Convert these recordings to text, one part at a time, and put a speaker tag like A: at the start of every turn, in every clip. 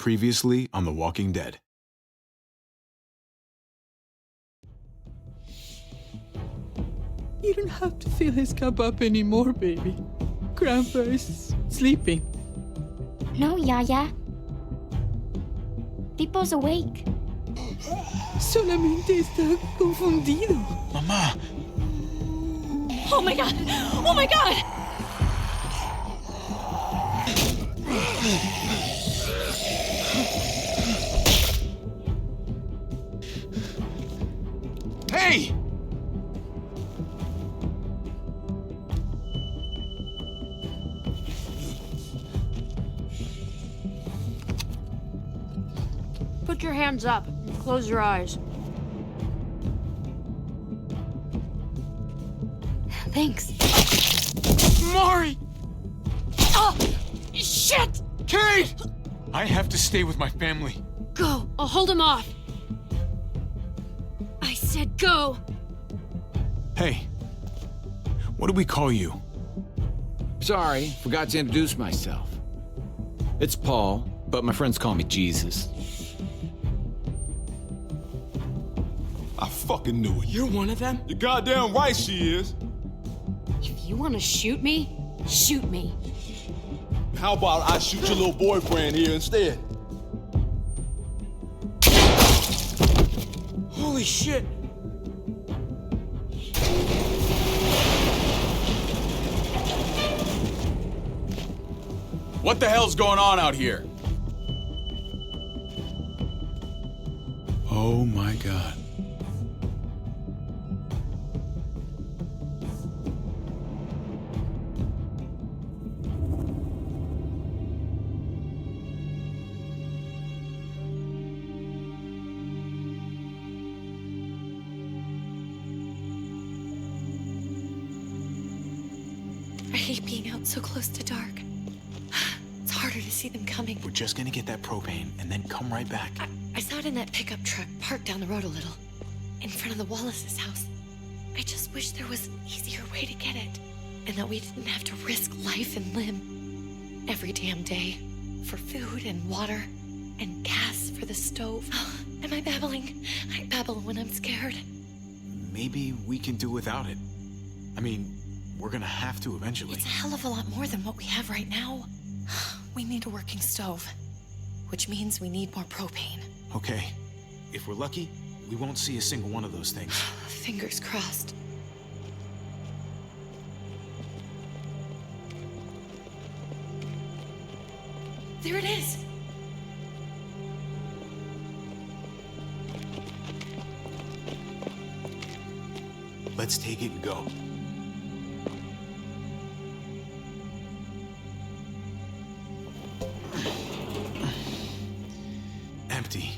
A: Previously on The Walking Dead.
B: You don't have to fill his cup up anymore, baby. Grandpa is sleeping.
C: No, Yaya. Tipo's awake.
B: Solamente está confundido.
A: Mamá!
C: Oh my god! Oh my god!
A: Hey!
D: Put your hands up and close your eyes.
C: Thanks.
A: Mari!
D: Oh! Shit!
A: Kate! I have to stay with my family.
D: Go! I'll hold him off. I said go!
A: Hey, what do we call you?
E: Sorry, forgot to introduce myself. It's Paul, but my friends call me Jesus.
F: I fucking knew it.
D: You're one of them?
F: You're goddamn right she is.
D: If you want to shoot me, shoot me.
F: How about I shoot your little boyfriend here instead?
D: Holy shit!
E: What the hell's going on out here?
A: Oh my God.
G: I hate being out so close to dark. It's harder to see them coming.
A: We're just gonna get that propane and then come right back.
G: I saw it in that pickup truck parked down the road a little, in front of the Wallace's house. I just wish there was an easier way to get it, and that we didn't have to risk life and limb every damn day for food and water and gas for the stove. Am I babbling? I babble when I'm scared.
A: Maybe we can do without it. I mean, we're gonna have to eventually.
G: It's a hell of a lot more than what we have right now. We need a working stove, which means we need more propane.
A: Okay, if we're lucky, we won't see a single one of those things.
G: Fingers crossed. There it is!
A: Let's take it and go. Empty.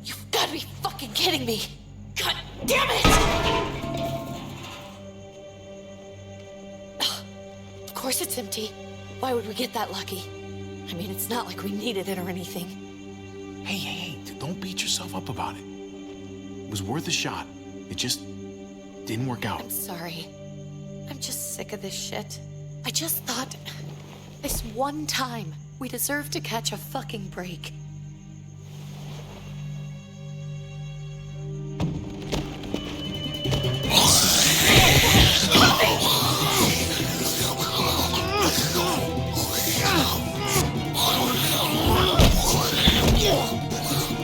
G: You've got to be fucking kidding me! God damn it! Of course it's empty. Why would we get that lucky? I mean, it's not like we needed it or anything.
A: Hey, don't beat yourself up about it. It was worth a shot. It just didn't work out.
G: I'm sorry. I'm just sick of this shit. I just thought, this one time, we deserve to catch a fucking break.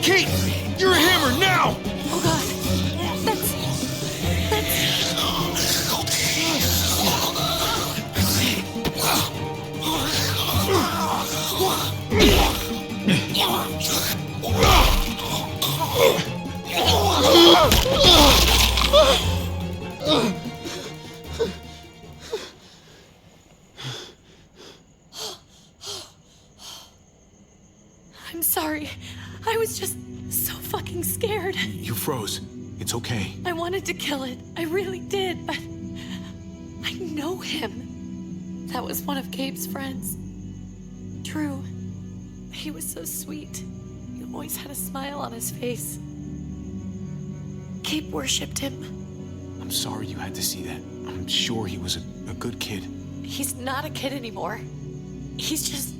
A: Kate! You're a hammer now!
G: Oh god. That's... I'm sorry. I was just so fucking scared.
A: You froze. It's okay.
G: I wanted to kill it. I really did, but I know him. That was one of Gabe's friends. Drew. He was so sweet. He always had a smile on his face. Gabe worshipped him.
A: I'm sorry you had to see that. I'm sure he was a good kid.
G: He's not a kid anymore. He's just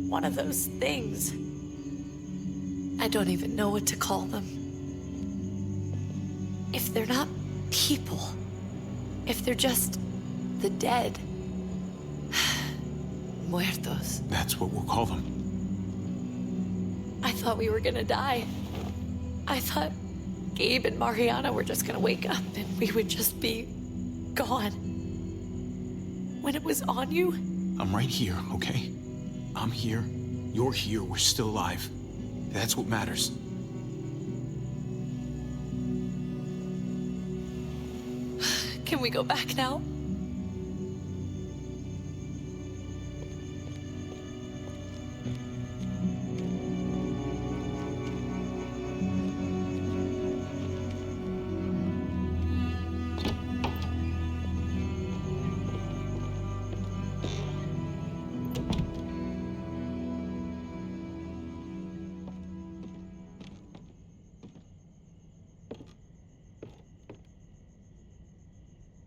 G: one of those things. I don't even know what to call them. If they're not people, if they're just the dead, muertos.
A: That's what we'll call them.
G: I thought we were gonna die. I thought Gabe and Mariana were just gonna wake up and we would just be gone. When it was on you,
A: I'm right here, okay? I'm here. You're here. We're still alive. That's what matters.
G: can we go back now?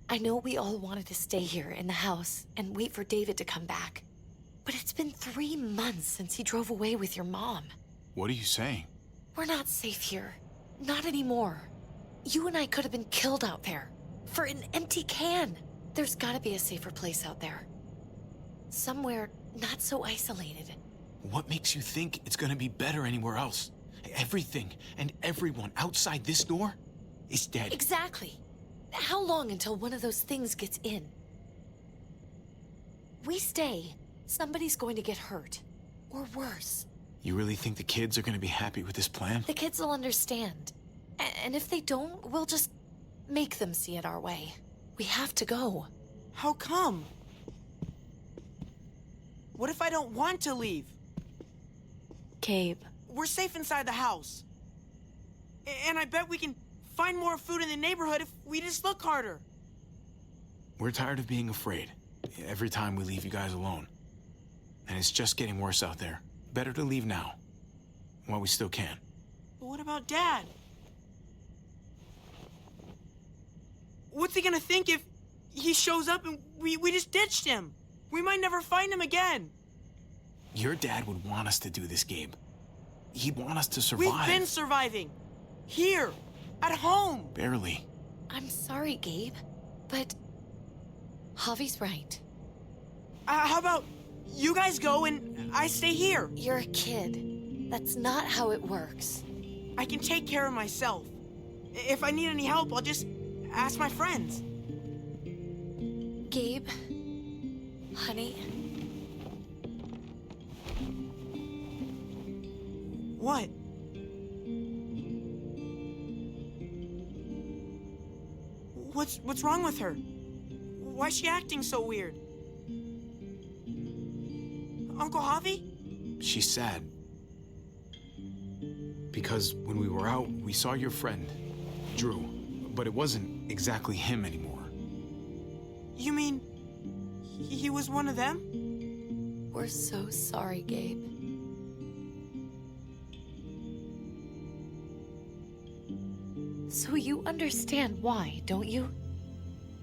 G: I know we all wanted to stay here in the house and wait for David to come back. But it's been 3 months since he drove away with your mom.
A: What are you saying?
G: We're not safe here. Not anymore. You and I could have been killed out there. For an empty can. There's gotta be a safer place out there. Somewhere not so isolated.
A: What makes you think it's gonna be better anywhere else? Everything and everyone outside this door is dead.
G: Exactly. How long until one of those things gets in? We stay, somebody's going to get hurt. Or worse.
A: You really think the kids are gonna be happy with this plan?
G: The kids will understand. And if they don't, we'll just make them see it our way. We have to go.
H: How come? What if I don't want to leave?
G: Gabe.
H: We're safe inside the house. And I bet we can find more food in the neighborhood if we just look harder.
A: We're tired of being afraid. Every time we leave you guys alone. And it's just getting worse out there. Better to leave now. While we still can.
H: But what about Dad? What's he gonna think if he shows up and we just ditched him? We might never find him again.
A: Your dad would want us to do this, Gabe. He'd want us to survive.
H: We've been surviving. Here. At home.
A: Barely.
G: I'm sorry, Gabe. But Javi's right.
H: How about you guys go and I stay here?
G: You're a kid. That's not how it works.
H: I can take care of myself. If I need any help, I'll just ask my friends.
G: Gabe, honey.
H: What? What's wrong with her? Why's she acting so weird? Uncle Javi?
A: She's sad. Because when we were out, we saw your friend, Drew. But it wasn't exactly him anymore.
H: You mean he was one of them?
G: We're so sorry, Gabe. So you understand why, don't you?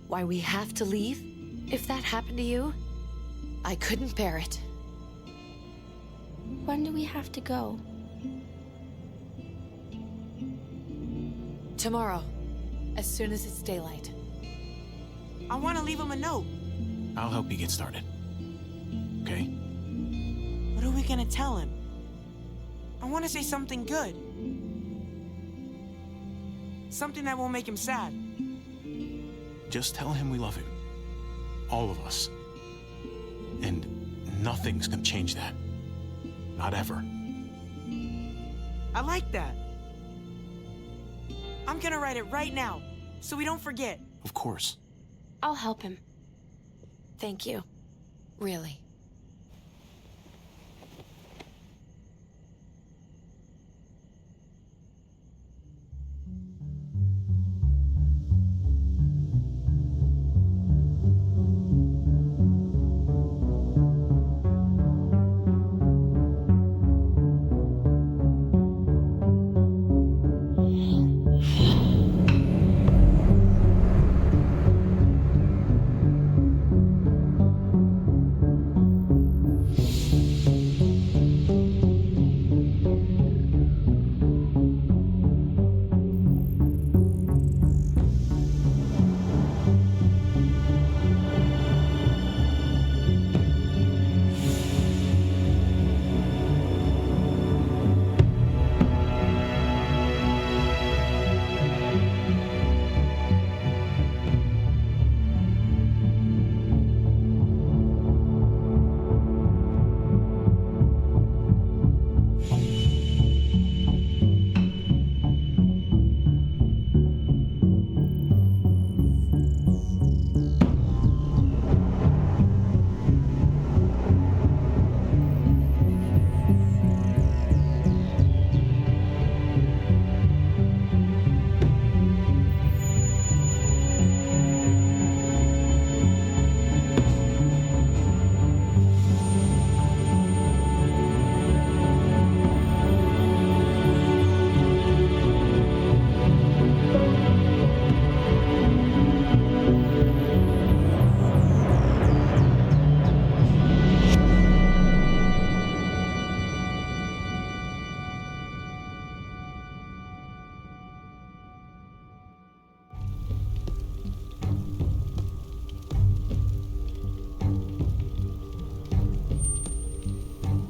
G: Why we have to leave? If that happened to you, I couldn't bear it.
C: When do we have to go?
G: Tomorrow, as soon as it's daylight.
H: I want to leave him a note.
A: I'll help you get started. Okay?
H: What are we gonna tell him? I want to say something good. Something that won't make him sad.
A: Just tell him we love him. All of us. And nothing's gonna change that. Not ever.
H: I like that. I'm gonna write it right now, so we don't forget.
A: Of course.
C: I'll help him.
G: Thank you. Really.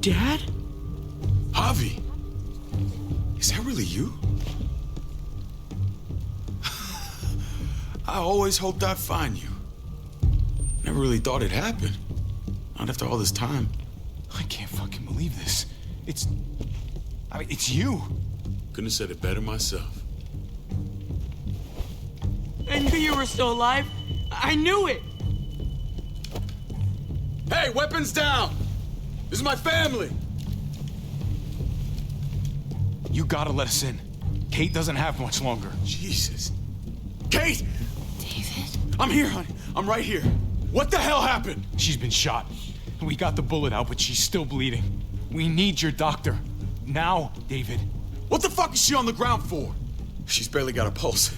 H: Dad?
F: Javi, is that really you? I always hoped I'd find you. Never really thought it'd happen. Not after all this time.
A: I can't fucking believe this. It's you.
F: Couldn't have said it better myself.
H: I knew you were still alive. I knew it.
F: Hey, weapons down! This is my family!
A: You gotta let us in. Kate doesn't have much longer.
F: Jesus. Kate!
G: David?
F: I'm here, honey. I'm right here. What the hell happened?
A: She's been shot. We got the bullet out, but she's still bleeding. We need your doctor. Now, David.
F: What the fuck is she on the ground for? She's barely got a pulse.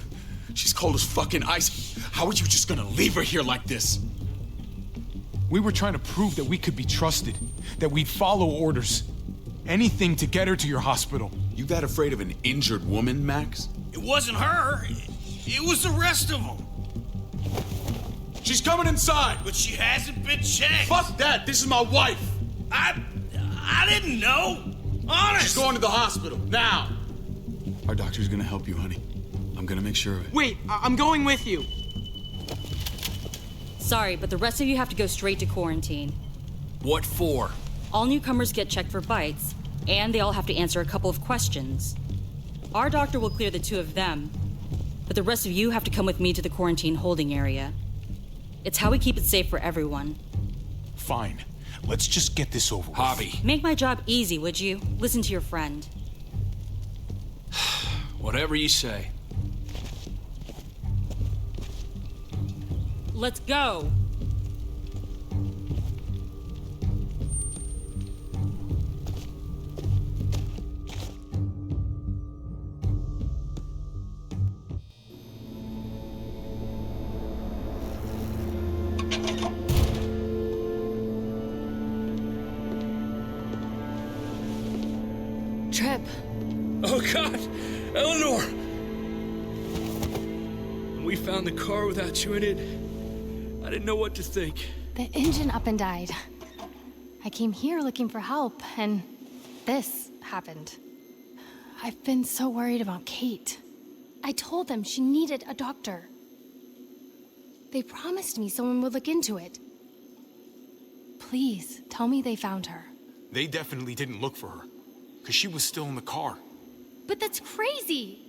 F: She's cold as fucking ice. How are you just gonna leave her here like this?
A: We were trying to prove that we could be trusted, that we'd follow orders. Anything to get her to your hospital.
F: You that afraid of an injured woman, Max?
I: It wasn't her. It was the rest of them.
F: She's coming inside!
I: But she hasn't been checked.
F: Fuck that! This is my wife!
I: I didn't know. Honest.
F: She's going to the hospital, now! Our doctor's gonna help you, honey. I'm gonna make sure of it.
H: Wait, I'm going with you.
C: Sorry, but the rest of you have to go straight to quarantine.
I: What for?
C: All newcomers get checked for bites, and they all have to answer a couple of questions. Our doctor will clear the two of them, but the rest of you have to come with me to the quarantine holding area. It's how we keep it safe for everyone.
A: Fine. Let's just get this over with.
I: Javi.
C: Make my job easy, would you? Listen to your friend.
I: Whatever you say.
C: Let's go!
G: Trip.
I: Oh, God! Eleanor! When we found the car without you in it, I didn't know what to think.
J: The engine up and died. I came here looking for help, and this happened. I've been so worried about Kate. I told them she needed a doctor. They promised me someone would look into it. Please, tell me they found her.
A: They definitely didn't look for her, because she was still in the car.
J: But that's crazy!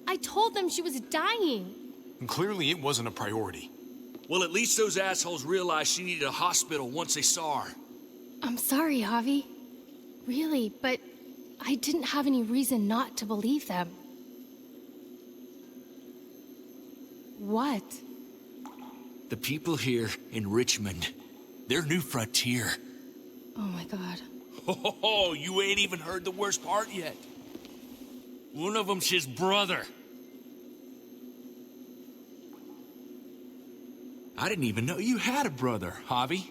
J: I told them she was dying.
A: And clearly it wasn't a priority.
I: Well, at least those assholes realized she needed a hospital once they saw her.
J: I'm sorry, Javi. Really, but I didn't have any reason not to believe them. What?
I: The people here in Richmond, their new frontier.
J: Oh my God.
I: Oh, you ain't even heard the worst part yet. One of them's his brother. I didn't even know you had a brother, Javi.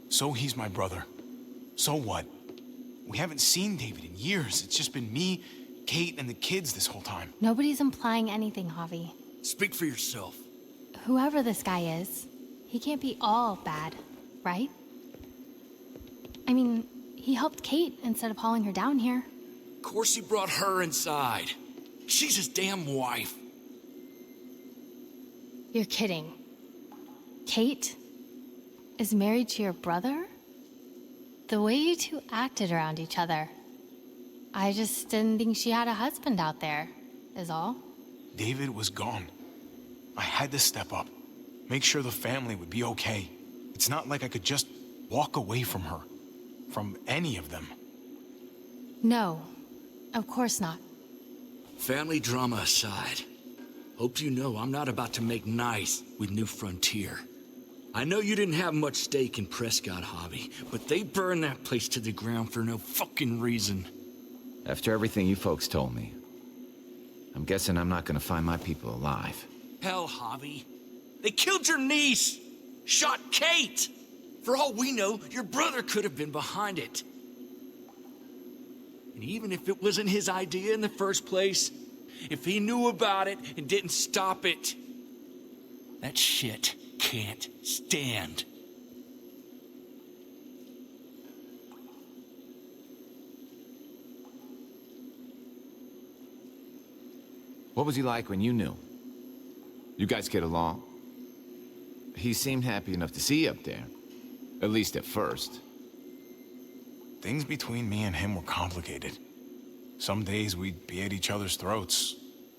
A: So he's my brother. So what? We haven't seen David in years. It's just been me, Kate, and the kids this whole time.
J: Nobody's implying anything, Javi.
I: Speak for yourself.
J: Whoever this guy is, he can't be all bad, right? I mean, he helped Kate instead of hauling her down here.
I: Of course he brought her inside. She's his damn wife.
J: You're kidding. Kate is married to your brother? The way you two acted around each other. I just didn't think she had a husband out there, is all.
A: David was gone. I had to step up, make sure the family would be okay. It's not like I could just walk away from her, from any of them.
J: No, of course not.
I: Family drama aside, hope you know I'm not about to make nice with New Frontier. I know you didn't have much stake in Prescott, Javi, but they burned that place to the ground for no fucking reason.
E: After everything you folks told me, I'm guessing I'm not gonna find my people alive.
I: Hell, Javi. They killed your niece! Shot Kate! For all we know, your brother could have been behind it. And even if it wasn't his idea in the first place, if he knew about it and didn't stop it, that shit can't stand.
E: What was he like when you knew? You guys get along? He seemed happy enough to see you up there. At least at first.
A: Things between me and him were complicated. Some days we'd be at each other's throats.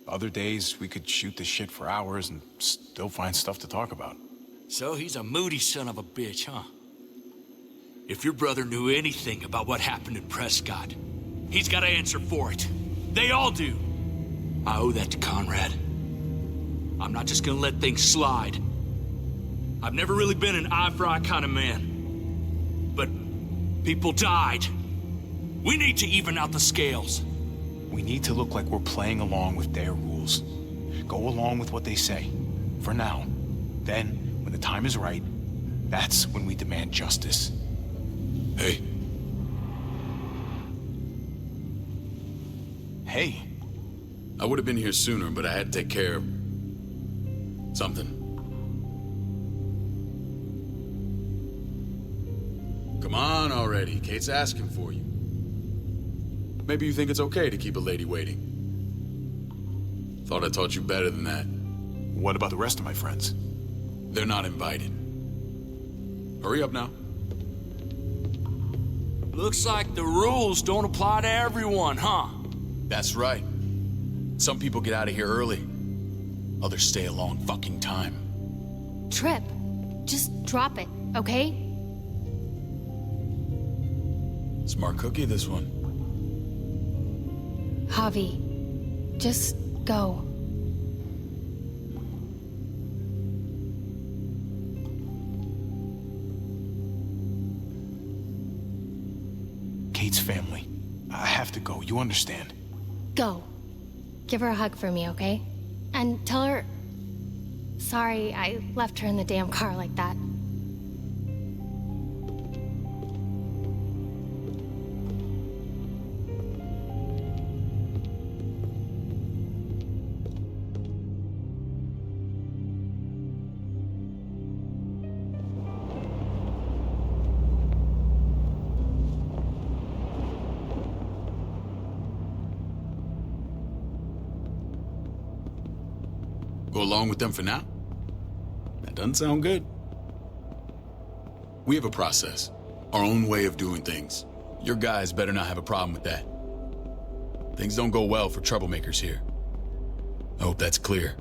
A: Other days we could shoot the shit for hours and still find stuff to talk about.
I: So he's a moody son of a bitch, huh? If your brother knew anything about what happened in Prescott, he's got to answer for it. They all do. I owe that to Conrad. I'm not just gonna let things slide. I've never really been an eye-for-eye kind of man. But people died. We need to even out the scales.
A: We need to look like we're playing along with their rules. Go along with what they say. For now. Then, when the time is right, that's when we demand justice.
F: Hey.
A: Hey.
F: I would have been here sooner, but I had to take care of something. Come on already. Kate's asking for you. Maybe you think it's okay to keep a lady waiting. Thought I taught you better than that.
A: What about the rest of my friends?
F: They're not invited. Hurry up now.
I: Looks like the rules don't apply to everyone, huh?
F: That's right. Some people get out of here early. Others stay a long fucking time.
J: Trip, just drop it, okay?
F: Smart cookie, this one.
J: Javi, just go.
A: Kate's family. I have to go, you understand?
J: Go. Give her a hug for me, okay? And tell her... Sorry, I left her in the damn car like that.
F: Go along with them for now? That doesn't sound good. We have a process, our own way of doing things. Your guys better not have a problem with that. Things don't go well for troublemakers here. I hope that's clear.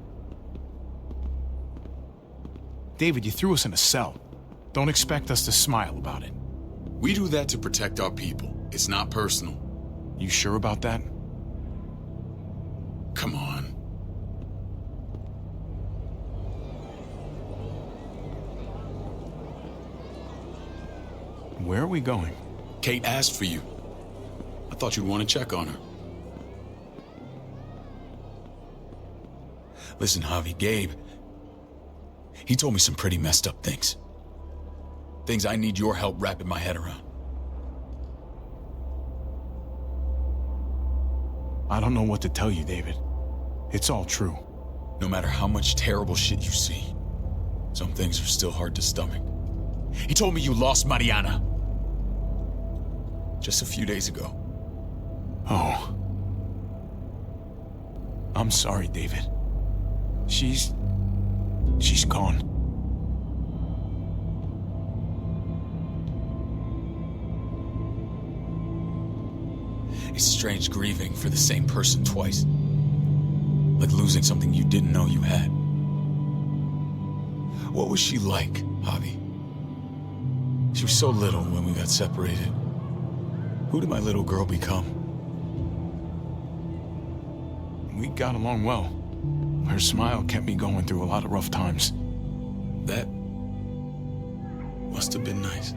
A: David, you threw us in a cell. Don't expect us to smile about it.
F: We do that to protect our people. It's not personal.
A: You sure about that?
F: Come on.
A: Where are we going?
F: Kate asked for you. I thought you'd want to check on her. Listen, Javi, Gabe, he told me some pretty messed up things. Things I need your help wrapping my head around.
A: I don't know what to tell you, David. It's all true.
F: No matter how much terrible shit you see, some things are still hard to stomach. He told me you lost Mariana. Just a few days ago.
A: Oh. I'm sorry, David. She's gone.
F: It's strange grieving for the same person twice. Like losing something you didn't know you had. What was she like, Javi? She was so little when we got separated. Who did my little girl become?
A: We got along well. Her smile kept me going through a lot of rough times.
F: That must have been nice.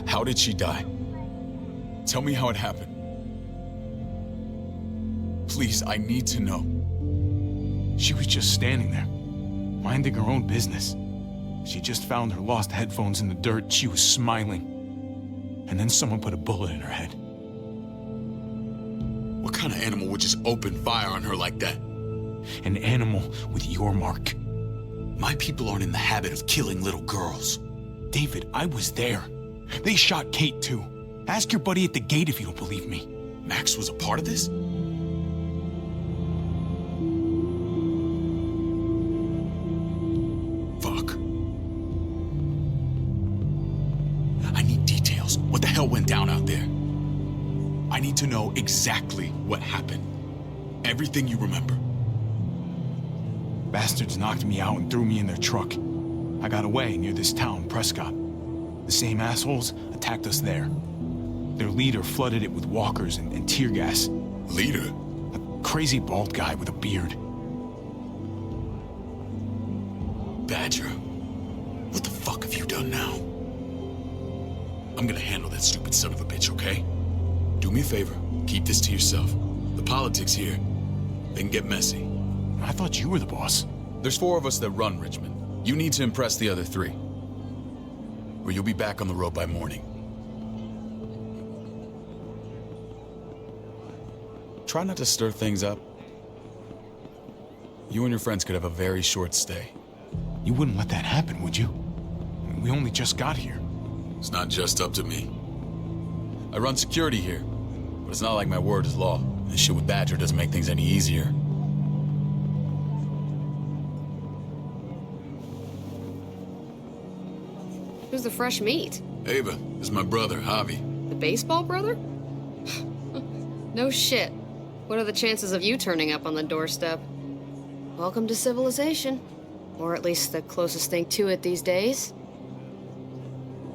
F: How did she die? Tell me how it happened. Please, I need to know.
A: She was just standing there, minding her own business. She just found her lost headphones in the dirt. She was smiling. And then someone put a bullet in her head.
F: What kind of animal would just open fire on her like that?
A: An animal with your mark.
F: My people aren't in the habit of killing little girls.
A: David, I was there. They shot Kate too. Ask your buddy at the gate if you don't believe me.
F: Max was a part of this? Fuck. I need details. What the hell went down out there? I need to know exactly what happened. Everything you remember.
A: Bastards knocked me out and threw me in their truck. I got away near this town, Prescott. The same assholes attacked us there. Their leader flooded it with walkers and tear gas.
F: Leader?
A: A crazy bald guy with a beard.
F: Badger, what the fuck have you done now? I'm gonna handle that stupid son of a bitch, okay? Do me a favor, keep this to yourself. The politics here, they can get messy.
A: I thought you were the boss.
F: There's 4 of us that run Richmond. You need to impress the other 3. Or you'll be back on the road by morning. Try not to stir things up. You and your friends could have a very short stay.
A: You wouldn't let that happen, would you? We only just got here.
F: It's not just up to me. I run security here, but it's not like my word is law. This shit with Badger doesn't make things any easier.
D: Who's the fresh meat?
F: Ava, this is my brother, Javi.
D: The baseball brother? No shit. What are the chances of you turning up on the doorstep? Welcome to civilization. Or at least the closest thing to it these days.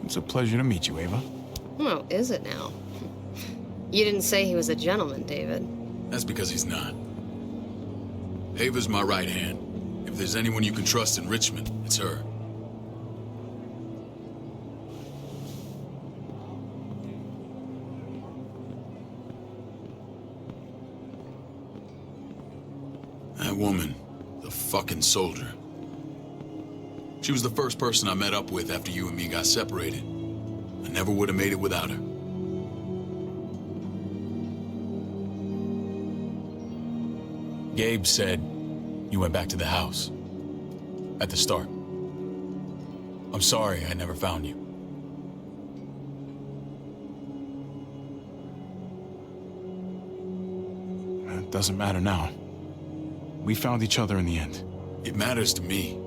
A: It's a pleasure to meet you, Ava.
D: Oh, is it now? You didn't say he was a gentleman, David.
F: That's because he's not. Ava's my right hand. If there's anyone you can trust in Richmond, it's her. That woman, the fucking soldier. She was the first person I met up with after you and me got separated. I never would have made it without her. Gabe said you went back to the house. At the start. I'm sorry I never found you.
A: It doesn't matter now. We found each other in the end.
F: It matters to me.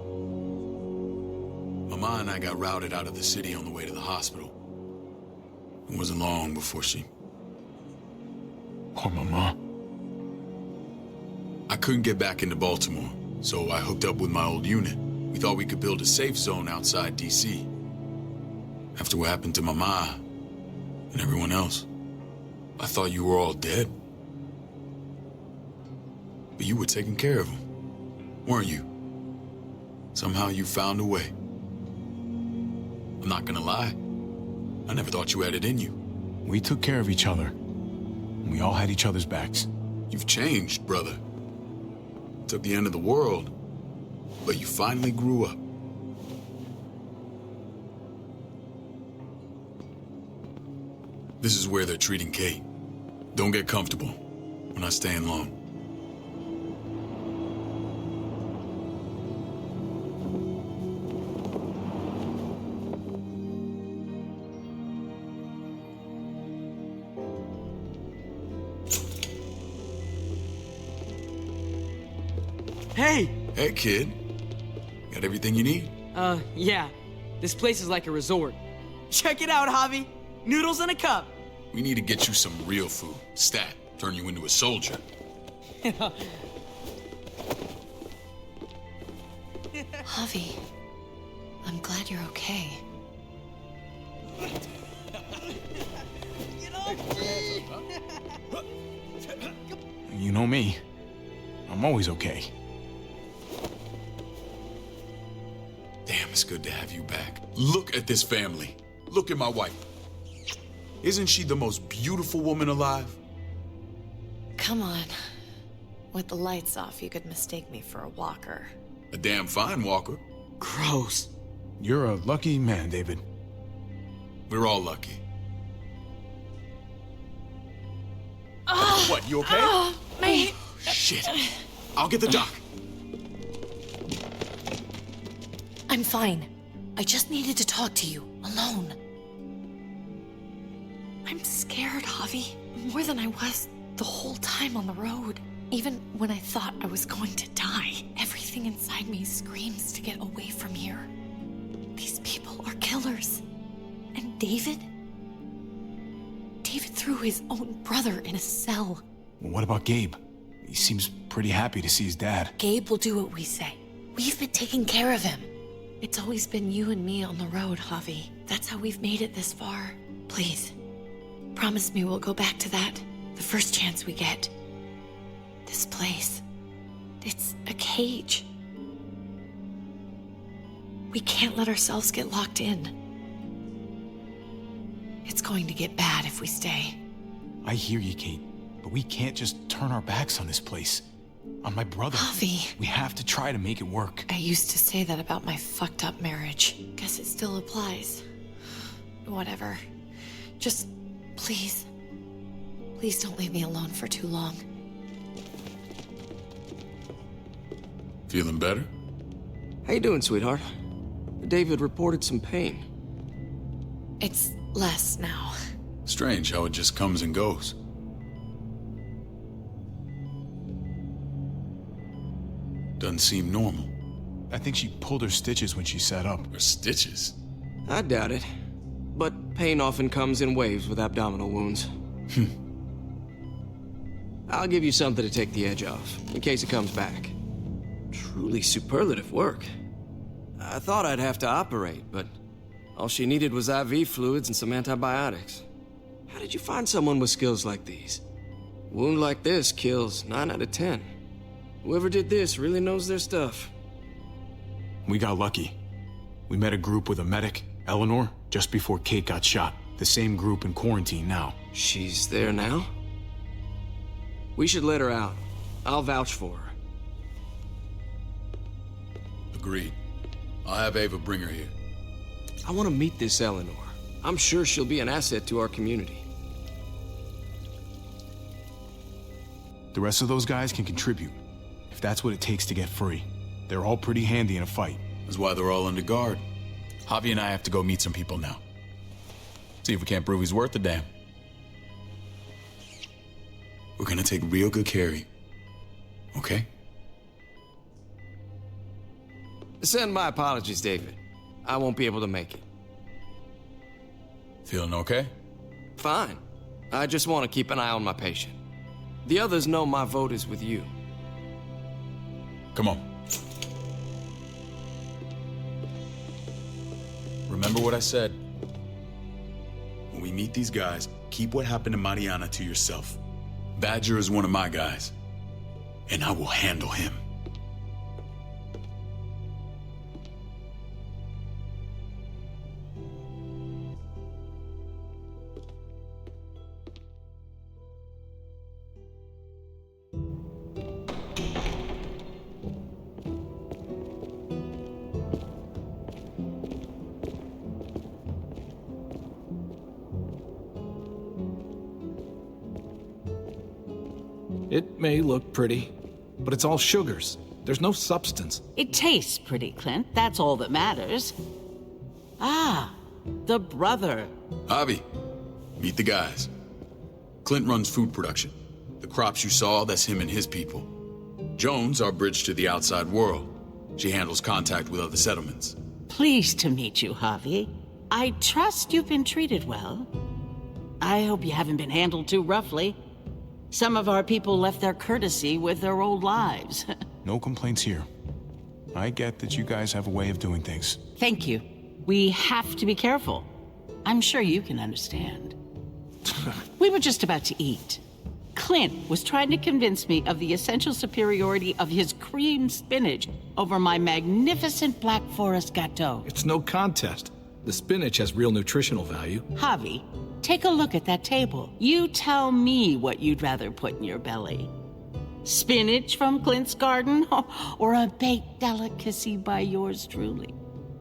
F: Mama and I got routed out of the city on the way to the hospital. It wasn't long before she...
A: Poor Mama.
F: I couldn't get back into Baltimore, so I hooked up with my old unit. We thought we could build a safe zone outside D.C. After what happened to Mama and everyone else, I thought you were all dead. But you were taking care of them, weren't you? Somehow you found a way. I'm not gonna lie. I never thought you had it in you.
A: We took care of each other. We all had each other's backs.
F: You've changed, brother. Took the end of the world, but you finally grew up. This is where they're treating Kate. Don't get comfortable. We're not staying long.
H: Hey!
F: Hey, kid. Got everything you need?
H: Yeah. This place is like a resort. Check it out, Javi. Noodles in a cup.
F: We need to get you some real food. Stat. Turn you into a soldier.
G: Javi, I'm glad you're okay.
A: You know me. I'm always okay.
F: Damn, it's good to have you back. Look at this family. Look at my wife. Isn't she the most beautiful woman alive?
G: Come on. With the lights off, you could mistake me for a walker.
F: A damn fine walker.
H: Gross.
A: You're a lucky man, David.
F: We're all lucky. What, you okay?
G: My...
F: Shit. I'll get the doc.
G: I'm fine. I just needed to talk to you, alone. I'm scared, Javi. More than I was the whole time on the road. Even when I thought I was going to die, everything inside me screams to get away from here. These people are killers. And David? David threw his own brother in a cell.
A: What about Gabe? He seems pretty happy to see his dad.
G: Gabe will do what we say. We've been taking care of him. It's always been you and me on the road, Javi. That's how we've made it this far. Please, promise me we'll go back to that the first chance we get. This place, it's a cage. We can't let ourselves get locked in. It's going to get bad if we stay.
A: I hear you, Kate, but we can't just turn our backs on this place. On my brother.
G: Javi.
A: We have to try to make it work.
G: I used to say that about my fucked up marriage. Guess it still applies. Whatever. Just, please. Please don't leave me alone for too long.
F: Feeling better?
K: How you doing, sweetheart? David reported some pain.
G: It's less now.
F: Strange how it just comes and goes. Doesn't seem normal.
A: I think she pulled her stitches when she sat up.
F: Her stitches?
K: I doubt it. But pain often comes in waves with abdominal wounds. I'll give you something to take the edge off, in case it comes back. Truly superlative work. I thought I'd have to operate, but all she needed was IV fluids and some antibiotics. How did you find someone with skills like these? A wound like this kills 9 out of 10. Whoever did this really knows their stuff.
A: We got lucky. We met a group with a medic, Eleanor, just before Kate got shot. The same group in quarantine now.
K: She's there now? We should let her out. I'll vouch for her.
F: Agreed. I'll have Ava bring her here.
K: I want to meet this Eleanor. I'm sure she'll be an asset to our community.
A: The rest of those guys can contribute, if that's what it takes to get free. They're all pretty handy in a fight.
F: That's why they're all under guard. Javi and I have to go meet some people now. See if we can't prove he's worth a damn. We're gonna take real good care of you. Okay?
K: Send my apologies, David. I won't be able to make it.
F: Feeling okay?
K: Fine. I just want to keep an eye on my patient. The others know my vote is with you.
F: Come on. Remember what I said. When we meet these guys, keep what happened to Mariana to yourself. Badger is one of my guys, and I will handle him.
L: It may look pretty, but it's all sugars. There's no substance.
M: It tastes pretty, Clint. That's all that matters. Ah, the brother.
F: Javi, meet the guys. Clint runs food production. The crops you saw, that's him and his people. Jones, our bridge to the outside world. She handles contact with other settlements.
M: Pleased to meet you, Javi. I trust you've been treated well. I hope you haven't been handled too roughly. Some of our people left their courtesy with their old lives.
A: No complaints here. I get that you guys have a way of doing things.
M: Thank you. We have to be careful. I'm sure you can understand. We were just about to eat. Clint was trying to convince me of the essential superiority of his cream spinach over my magnificent Black Forest gâteau.
L: It's no contest. The spinach has real nutritional value.
M: Javi, take a look at that table. You tell me what you'd rather put in your belly. Spinach from Clint's garden, or a baked delicacy by yours truly?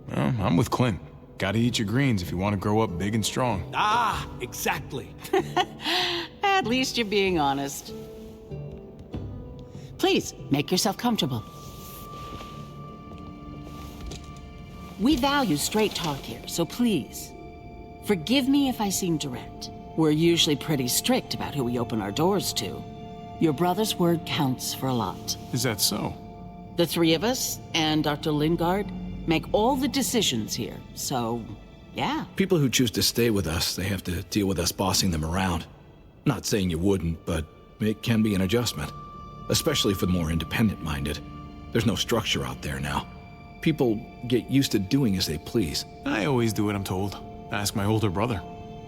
A: Well, I'm with Clint. Gotta eat your greens if you want to grow up big and strong.
L: Ah, exactly.
M: At least you're being honest. Please, make yourself comfortable. We value straight talk here, so please, forgive me if I seem direct. We're usually pretty strict about who we open our doors to. Your brother's word counts for a lot.
A: Is that so?
M: The three of us and Dr. Lingard make all the decisions here, so yeah.
L: People who choose to stay with us, they have to deal with us bossing them around. Not saying you wouldn't, but it can be an adjustment. Especially for the more independent-minded. There's no structure out there now. People get used to doing as they please.
A: I always do what I'm told. Ask my older brother.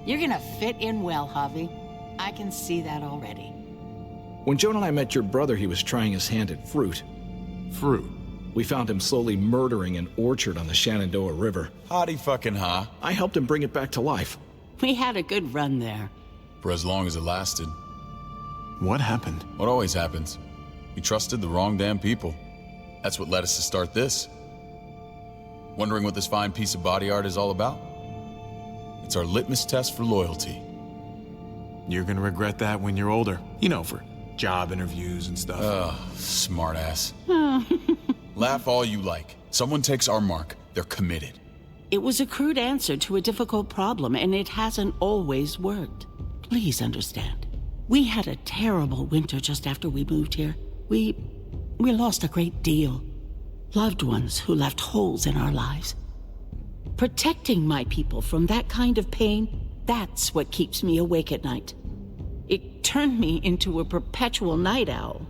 M: You're gonna fit in well, Javi. I can see that already.
L: When Joan and I met your brother, he was trying his hand at fruit.
A: Fruit?
L: We found him slowly murdering an orchard on the Shenandoah River.
F: Howdy fucking ha.
L: I helped him bring it back to life.
M: We had a good run there.
F: For as long as it lasted.
A: What happened?
F: What always happens. We trusted the wrong damn people. That's what led us to start this. Wondering what this fine piece of body art is all about? It's our litmus test for loyalty.
A: You're gonna regret that when you're older. You know, for job interviews and stuff.
F: Ugh, smartass. Laugh all you like. Someone takes our mark, they're committed.
M: It was a crude answer to a difficult problem, and it hasn't always worked. Please understand. We had a terrible winter just after we moved here. We lost a great deal. Loved ones who left holes in our lives. Protecting my people from that kind of pain, that's what keeps me awake at night. It turned me into a perpetual night owl.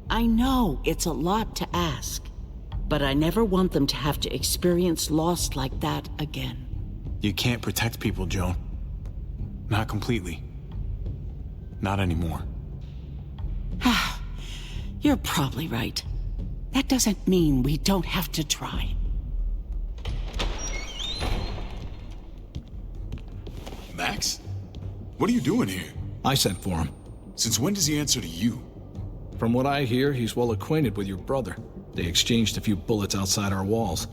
M: I know it's a lot to ask, but I never want them to have to experience loss like that again.
A: You can't protect people, Joan. Not completely. Not anymore.
M: You're probably right. That doesn't mean we don't have to try.
F: Max? What are you doing here?
L: I sent for him.
F: Since when does he answer to you?
L: From what I hear, he's well acquainted with your brother. They exchanged a few bullets outside our walls.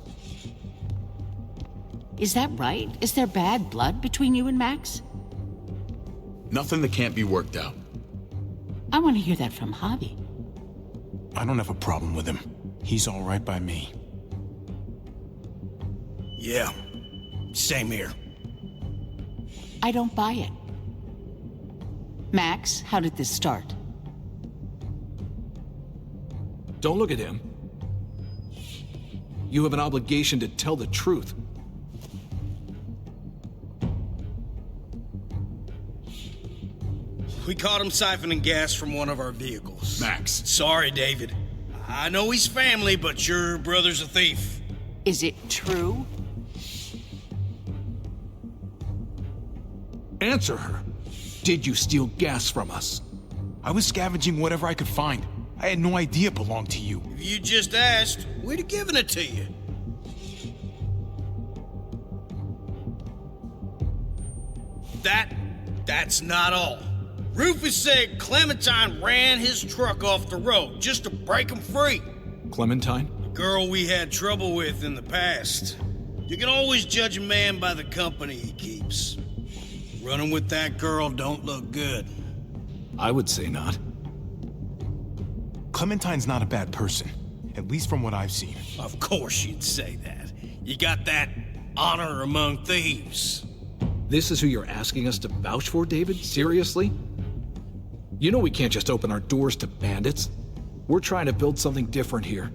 M: Is that right? Is there bad blood between you and Max?
F: Nothing that can't be worked out.
M: I want to hear that from Javi.
A: I don't have a problem with him. He's all right by me.
N: Yeah, same here.
M: I don't buy it. Max, how did this start?
L: Don't look at him. You have an obligation to tell the truth.
N: We caught him siphoning gas from one of our vehicles.
F: Max.
N: Sorry, David. I know he's family, but your brother's a thief.
M: Is it true?
L: Answer her. Did you steal gas from us?
A: I was scavenging whatever I could find. I had no idea it belonged to you.
N: If you just asked, we'd have given it to you. That's not all. Rufus said Clementine ran his truck off the road just to break him free.
L: Clementine?
N: The girl we had trouble with in the past. You can always judge a man by the company he keeps. Running with that girl don't look good.
L: I would say not.
A: Clementine's not a bad person, at least from what I've seen.
N: Of course you'd say that. You got that honor among thieves.
L: This is who you're asking us to vouch for, David? Seriously? You know we can't just open our doors to bandits. We're trying to build something different here.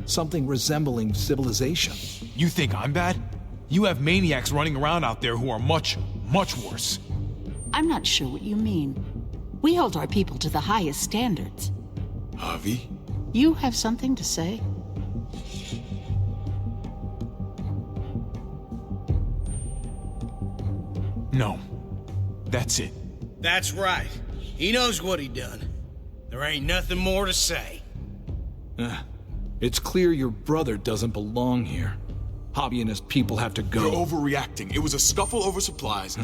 L: Something resembling civilization.
A: You think I'm bad? You have maniacs running around out there who are much, much worse.
M: I'm not sure what you mean. We hold our people to the highest standards.
F: Javi?
M: You have something to say?
A: No. That's it.
N: That's right. He knows what he done. There ain't nothing more to say.
L: It's clear your brother doesn't belong here. Javi and his people have to go.
F: You're overreacting. It was a scuffle over supplies.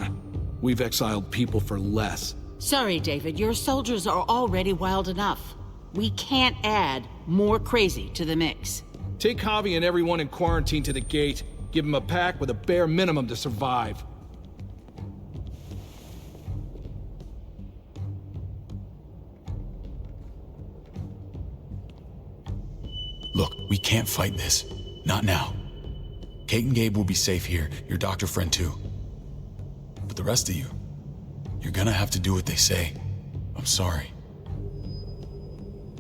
L: We've exiled people for less.
M: Sorry, David. Your soldiers are already wild enough. We can't add more crazy to the mix.
L: Take Javi and everyone in quarantine to the gate. Give them a pack with a bare minimum to survive.
F: Look, we can't fight this. Not now. Kate and Gabe will be safe here, your doctor friend too. But But the rest of you, you're gonna have to do what they say. I'm sorry.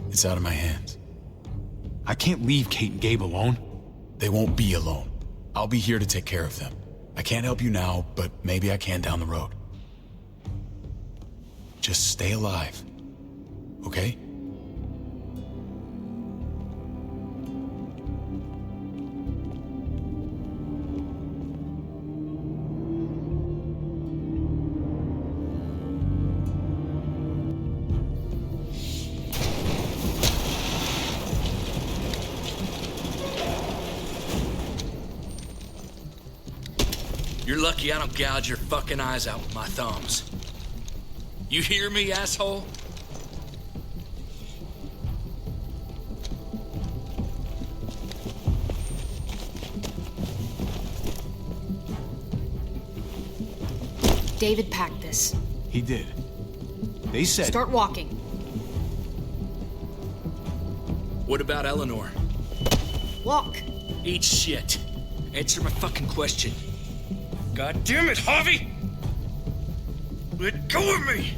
F: It's out of my hands.
A: I can't leave Kate and Gabe alone.
F: They won't be alone. I'll be here to take care of them. I can't help you now, but maybe I can down the road. Just stay alive, okay?
I: You're lucky I don't gouge your fucking eyes out with my thumbs. You hear me, asshole?
D: David packed this.
A: He did. They said...
D: Start walking.
I: What about Eleanor?
D: Walk.
I: Eat shit. Answer my fucking question. God damn it, Javi! Let go of me!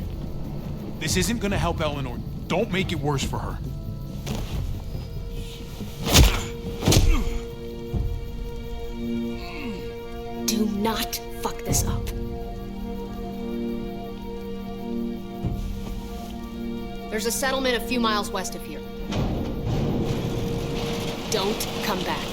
A: This isn't gonna help Eleanor. Don't make it worse for her.
D: Do not fuck this up. There's a settlement a few miles west of here. Don't come back.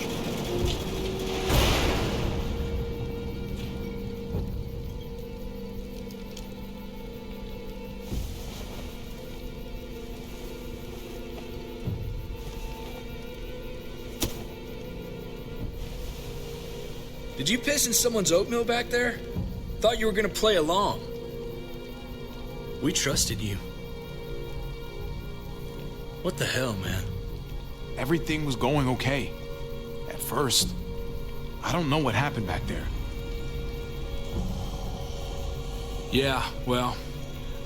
I: Did you piss in someone's oatmeal back there? Thought you were gonna play along. We trusted you. What the hell, man?
A: Everything was going okay. At first. I don't know what happened back there.
I: Yeah, well,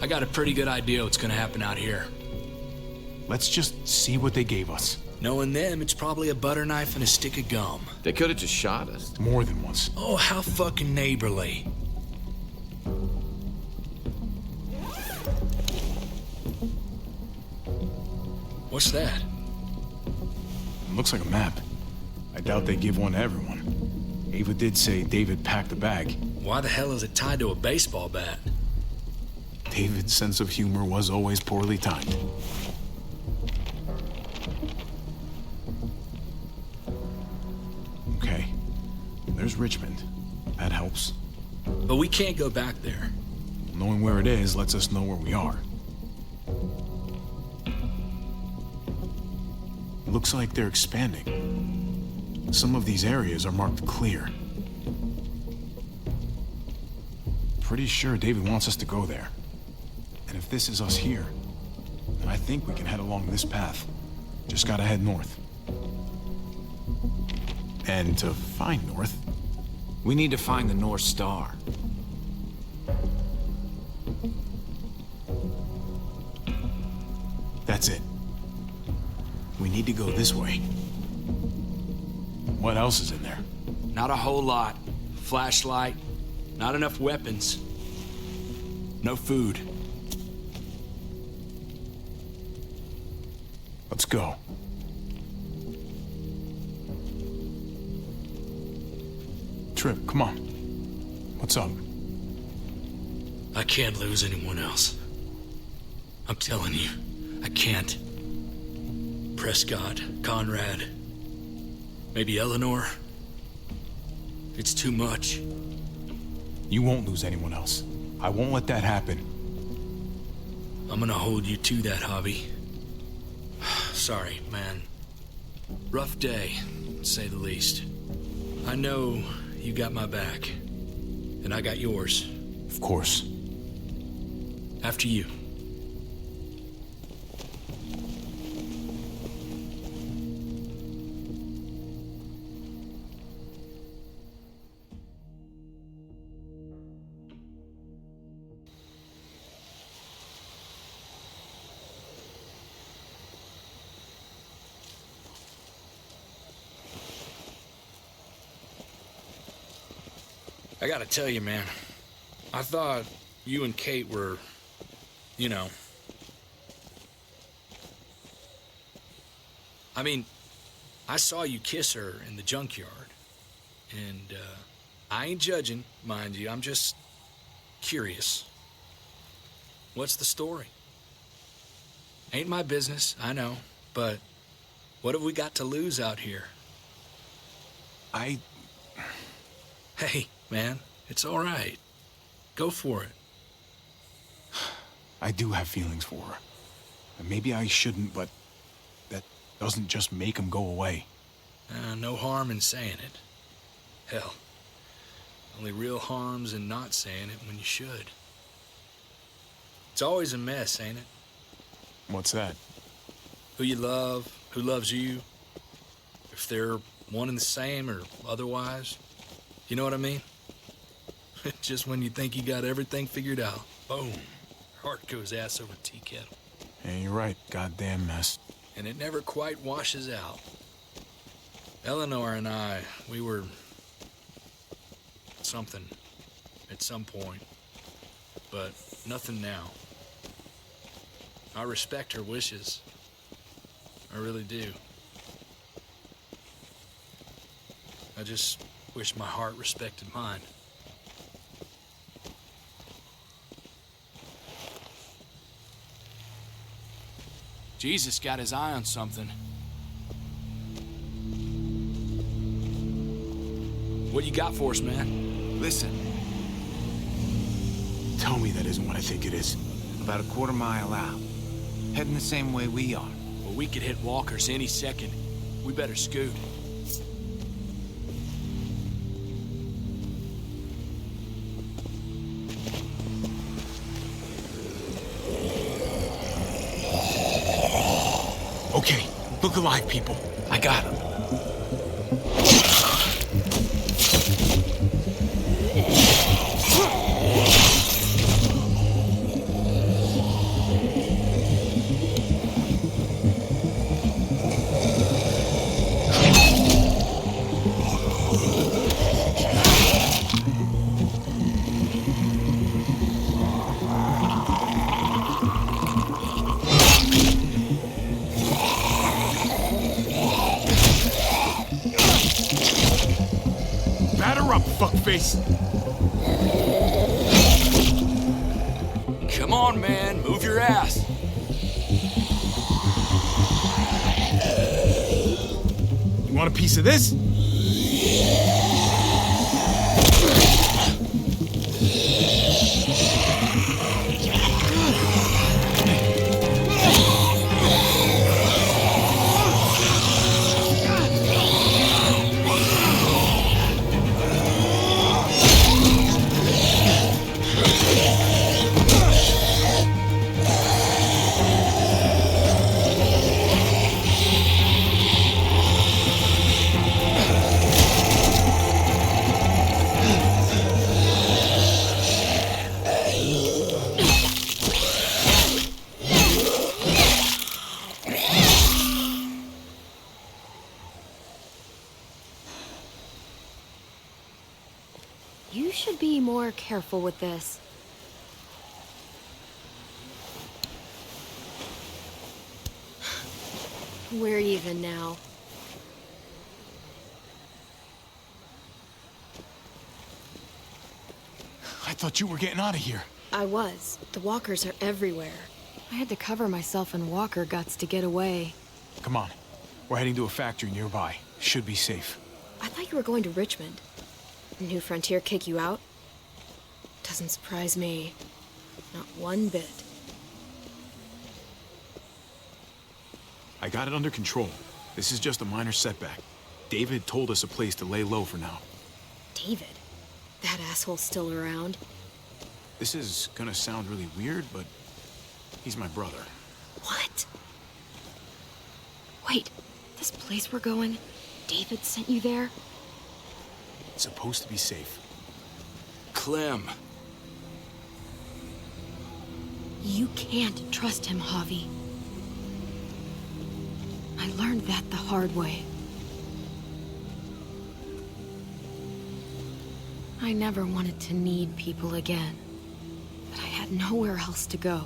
I: I got a pretty good idea what's gonna happen out here.
A: Let's just see what they gave us.
I: Knowing them, it's probably a butter knife and a stick of gum.
E: They could have just shot us.
A: More than once.
I: Oh, how fucking neighborly. What's that?
A: It looks like a map. I doubt they give one to everyone. Ava did say David packed the bag.
I: Why the hell is it tied to a baseball bat?
A: David's sense of humor was always poorly timed. Okay. There's Richmond. That helps.
I: But we can't go back there.
A: Knowing where it is lets us know where we are. Looks like they're expanding. Some of these areas are marked clear. Pretty sure David wants us to go there. And if this is us here, then I think we can head along this path. Just gotta head north. And to find north...
E: We need to find the North Star.
A: That's it. We need to go this way. What else is in there?
I: Not a whole lot. Flashlight, not enough weapons. No food.
A: Let's go. Trip, come on. What's up?
I: I can't lose anyone else. I'm telling you, I can't. Prescott, Conrad, maybe Eleanor. It's too much.
A: You won't lose anyone else. I won't let that happen.
I: I'm gonna hold you to that, Javi. Sorry, man. Rough day, to say the least. I know you got my back, and I got yours.
A: Of course.
I: After you. I gotta tell you, man, I thought you and Kate were, you know... I mean, I saw you kiss her in the junkyard. And, I ain't judging, mind you. I'm just curious. What's the story? Ain't my business, I know. But what have we got to lose out here? Hey, man, it's all right. Go for it.
A: I do have feelings for her. And maybe I shouldn't, but that doesn't just make them go away.
I: No harm in saying it. Hell, only real harm's in not saying it when you should. It's always a mess, ain't it?
A: What's that?
I: Who you love, who loves you, if they're one and the same or otherwise. You know what I mean? Just when you think you got everything figured out, boom, heart goes ass over tea kettle.
A: Yeah, you're right. Goddamn mess.
I: And it never quite washes out. Eleanor and I, we were something at some point, but nothing now. I respect her wishes. I really do. I just wish my heart respected mine. Jesus got his eye on something. What you got for us, man?
E: Listen.
A: Tell me that isn't what I think it is.
E: About a quarter mile out. Heading the same way we are.
I: Well, we could hit walkers any second. We better scoot.
A: Okay, look alive, people.
E: I got him.
A: Fuckface.
I: Come on, man. Move your ass.
A: You want a piece of this?
D: You should be more careful with this. We're even now.
A: I thought you were getting out of here.
D: I was. The walkers are everywhere. I had to cover myself in walker guts to get away.
A: Come on. We're heading to a factory nearby. Should be safe.
D: I thought you were going to Richmond. New Frontier kick you out? Doesn't surprise me. Not one bit.
A: I got it under control. This is just a minor setback. David told us a place to lay low for now.
D: David? That asshole's still around?
A: This is gonna sound really weird, but he's my brother.
D: What? Wait, this place we're going, David sent you there?
A: It's supposed to be safe.
I: Clem.
D: You can't trust him, Javi. I learned that the hard way. I never wanted to need people again, but I had nowhere else to go.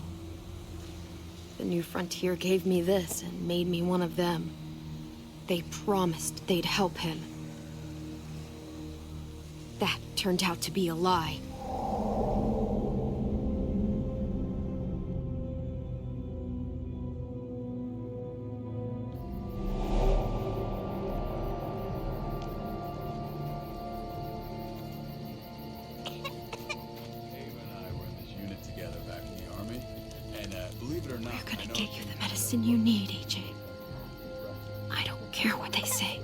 D: The New Frontier gave me this and made me one of them. They promised they'd help him. That turned out to be a lie.
G: We're gonna get you the medicine you need, AJ. I don't care what they say.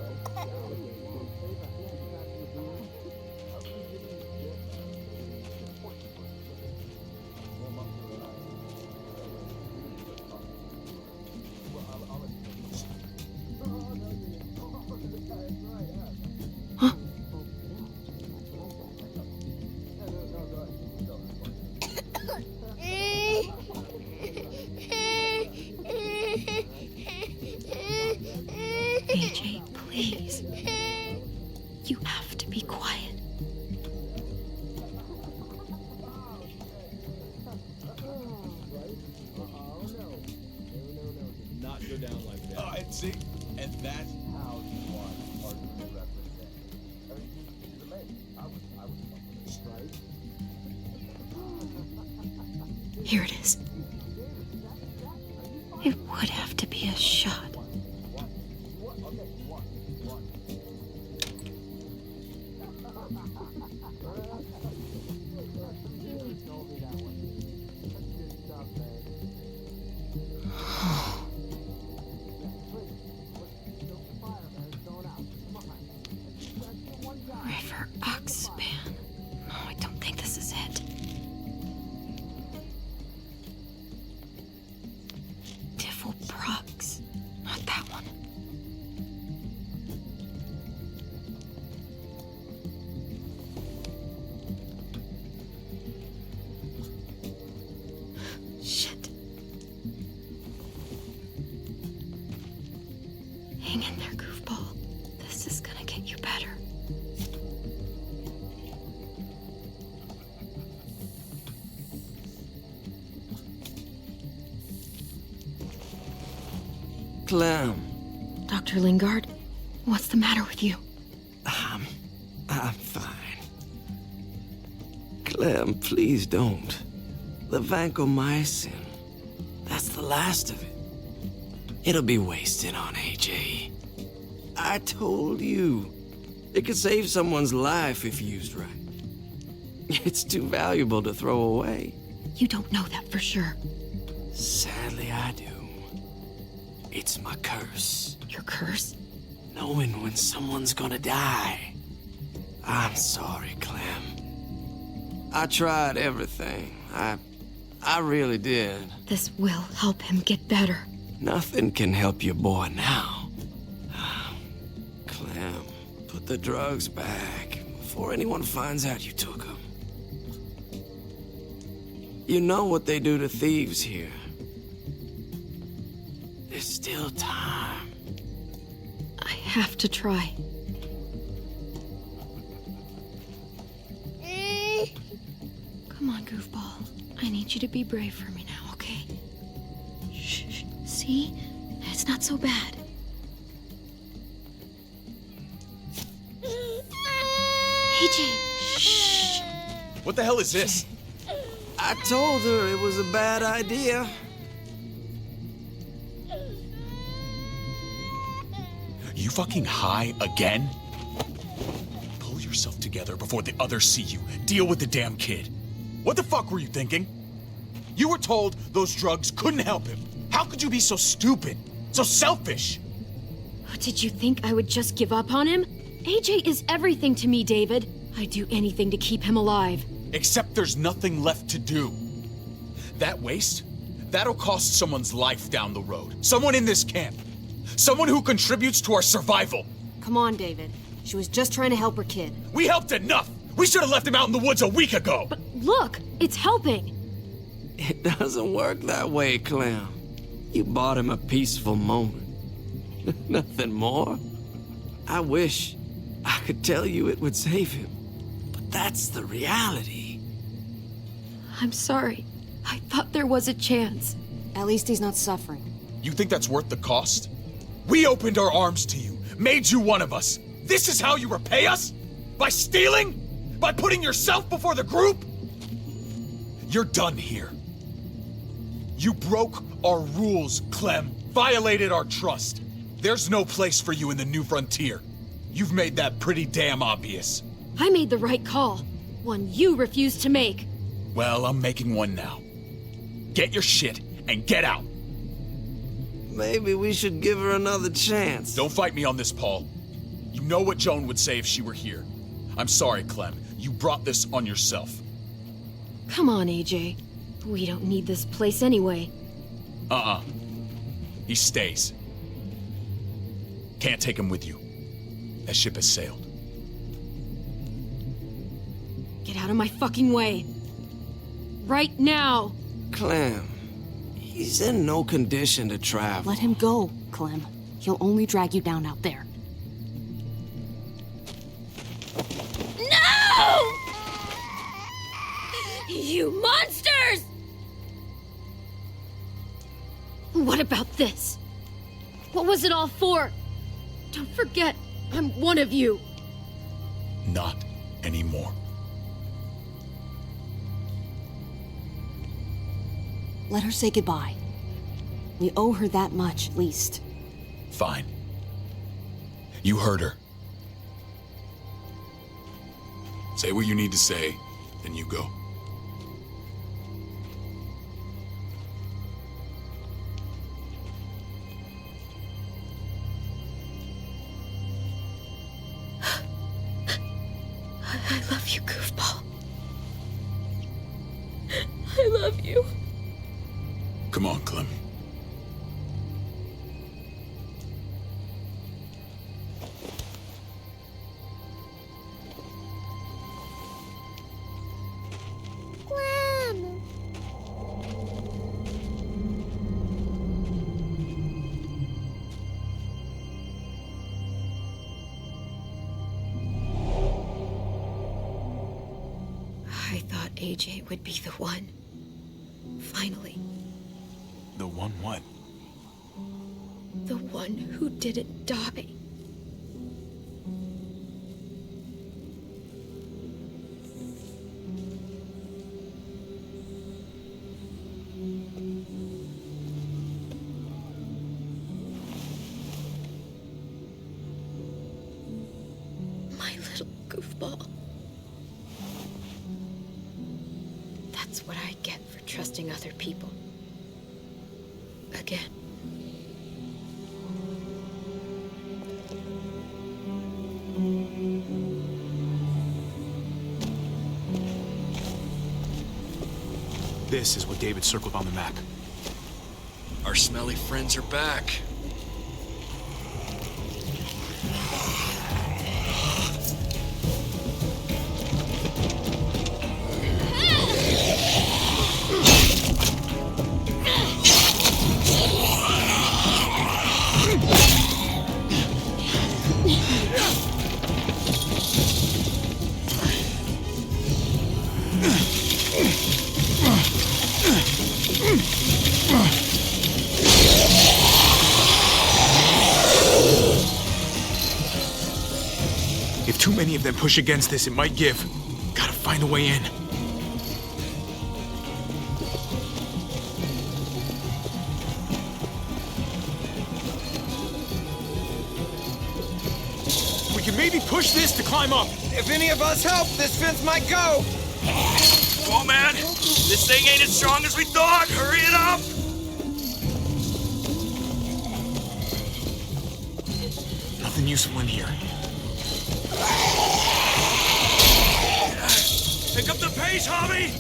G: AJ, please. You have to be quiet.
O: Not go down like that. And see, and that's how you want part of the represent.
G: Here it is. It would have to be a shot. River Oxpan. No, I don't think this is it. Tiffle Prox. Not that one. Shit. Hang in there, goofball. This is gonna get you better.
K: Clem.
G: Dr. Lingard, what's the matter with you?
K: I'm fine. Clem, please don't. The vancomycin. That's the last of it. It'll be wasted on AJ. I told you. It could save someone's life if used right. It's too valuable to throw away.
G: You don't know that for sure.
K: Sadly, I do. It's my curse.
G: Your curse?
K: Knowing when someone's gonna die. I'm sorry, Clem. I tried everything. I really did.
G: This will help him get better.
K: Nothing can help your boy now. Clem, put the drugs back before anyone finds out you took them. You know what they do to thieves here. There's still time.
G: I have to try. Come on, goofball. I need you to be brave for me now, okay? Shh. See? It's not so bad. AJ, shh.
A: What the hell is this?
K: I told her it was a bad idea.
F: You fucking high again? Pull yourself together before the others see you. Deal with the damn kid. What the fuck were you thinking? You were told those drugs couldn't help him. How could you be so stupid? So selfish?
G: Did you think I would just give up on him? AJ is everything to me, David. I'd do anything to keep him alive.
F: Except there's nothing left to do. That waste? That'll cost someone's life down the road. Someone in this camp. Someone who contributes to our survival.
D: Come on, David. She was just trying to help her kid.
F: We helped enough! We should have left him out in the woods a week ago!
G: But look, it's helping.
K: It doesn't work that way, Clem. You bought him a peaceful moment. Nothing more. I wish I could tell you it would save him, but That's the reality.
G: I'm sorry. I thought there was a chance.
D: At least he's not suffering.
P: You think that's worth the cost? We opened our arms to you, made you one of us. This is how you repay us? By stealing? By putting yourself before the group? You're done here. You broke our rules, Clem. Violated our trust. There's no place for you in the new frontier. You've made that pretty damn obvious.
G: I made the right call. One you refused to make.
P: Well, I'm making one now. Get your shit and get out.
K: Maybe we should give her another chance.
P: Don't fight me on this, Paul. You know what Joan would say if she were here. I'm sorry, Clem. You brought this on yourself.
G: Come on, AJ. We don't need this place anyway.
P: He stays. Can't take him with you. That ship has sailed.
G: Get out of my fucking way. Right now.
K: Clem, he's in no condition to travel.
C: Let him go, Clem. He'll only drag you down out there.
G: No! You monsters! What about this? What was it all for? Don't forget, I'm one of you.
P: Not anymore.
C: Let her say goodbye. We owe her that much, at least.
P: Fine. You heard her.
F: Say what you need to say, then you go.
G: I love you, goofball. I love you.
F: Come on, Clem.
G: I thought AJ would be the one. Finally.
A: The one what?
G: The one who didn't die. My little goofball. That's what I get for trusting other people. Again.
A: This is what David circled on the map.
F: Our smelly friends are back.
A: If too many of them push against this, it might give. Gotta find a way in. We can maybe push this to climb up.
Q: If any of us help, this fence might go.
F: Come on, man. This thing ain't as strong as we thought. Hurry it up.
A: Nothing useful in here.
F: Pick up the pace, Javi!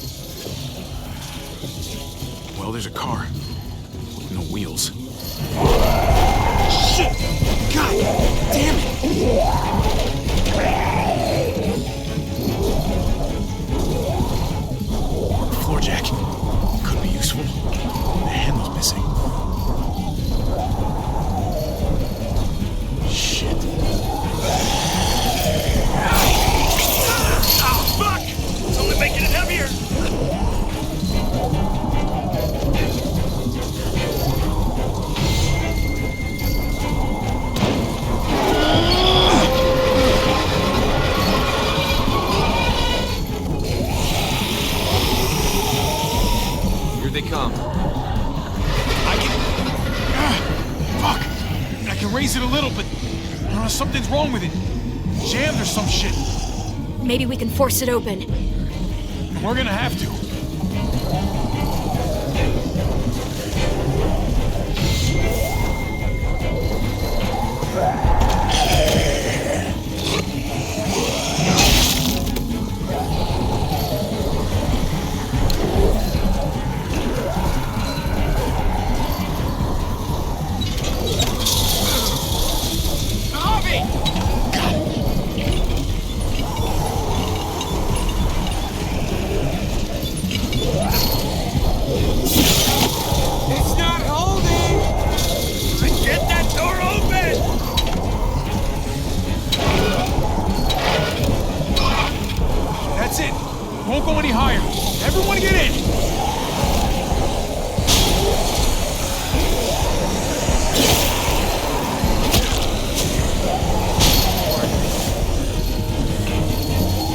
A: Well, there's a car. With no wheels.
F: Shit!
A: God damn it! Floor jack. Could be useful. The handle's missing. Shit.
F: Move!
A: little, but I don't know, something's wrong with it. Jammed or some shit.
G: Maybe we can force it open.
A: We're gonna have to.
Q: It's not holding!
N: Get that door open!
A: That's it. Won't go any higher. Everyone get in.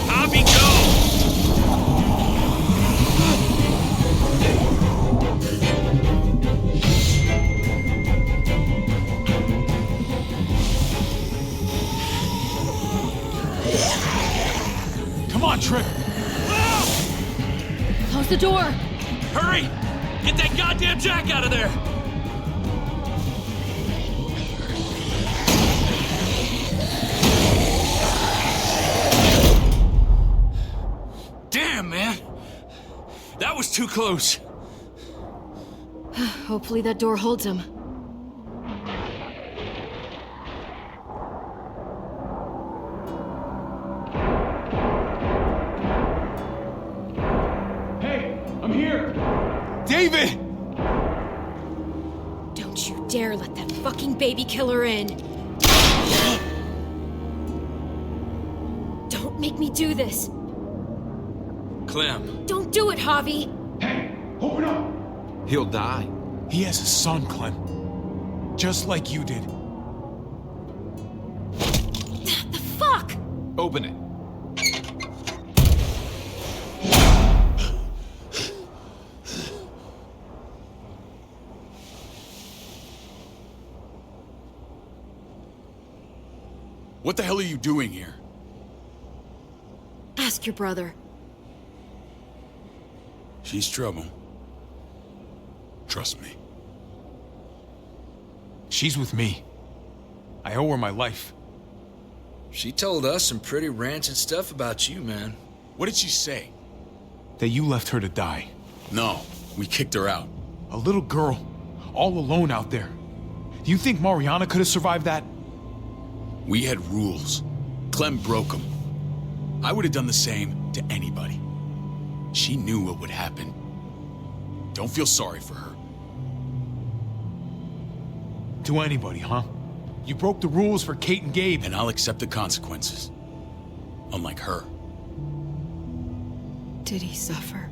N: Javi, go!
A: Come on, Trip.
C: Close the door.
I: Hurry! Get that goddamn jack out of there! Damn, man! That was too close.
G: Hopefully that door holds him.
A: Hey, I'm here. David!
G: Don't you dare let that fucking baby killer in. Don't make me do this.
I: Clem.
G: Don't do it, Javi.
A: Open up.
E: He'll die.
A: He has a son, Clem. Just like you did.
G: The fuck?
E: Open it.
F: What the hell are you doing here?
G: Ask your brother.
F: She's trouble. Trust me.
A: She's with me. I owe her my life.
I: She told us some pretty rancid stuff about you, man.
F: What did she say?
A: That you left her to die.
F: No, we kicked her out.
A: A little girl, all alone out there. Do you think Mariana could have survived that?
F: We had rules. Clem broke them. I would have done the same to anybody. She knew what would happen. Don't feel sorry for her.
A: To anybody, huh? You broke the rules for Kate and Gabe.
F: And I'll accept the consequences. Unlike her.
G: Did he suffer?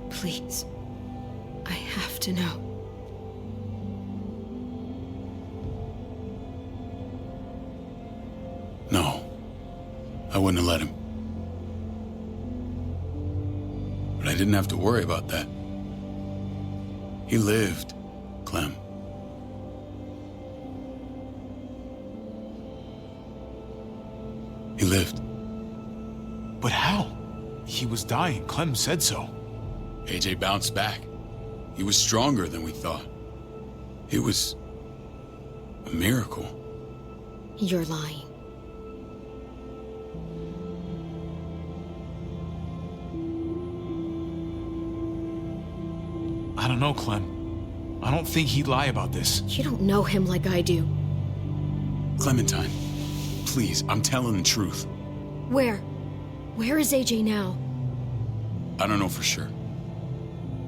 G: Please. I have to know.
F: No. I wouldn't have let him. But I didn't have to worry about that. He lived, Clem. He lived.
A: But how? He was dying. Clem said so.
F: AJ bounced back. He was stronger than we thought. It was a miracle.
G: You're lying.
A: I don't know, Clem. I don't think he'd lie about this.
G: You don't know him like I do.
F: Clementine, please, I'm telling the truth.
G: Where? Where is AJ now?
F: I don't know for sure.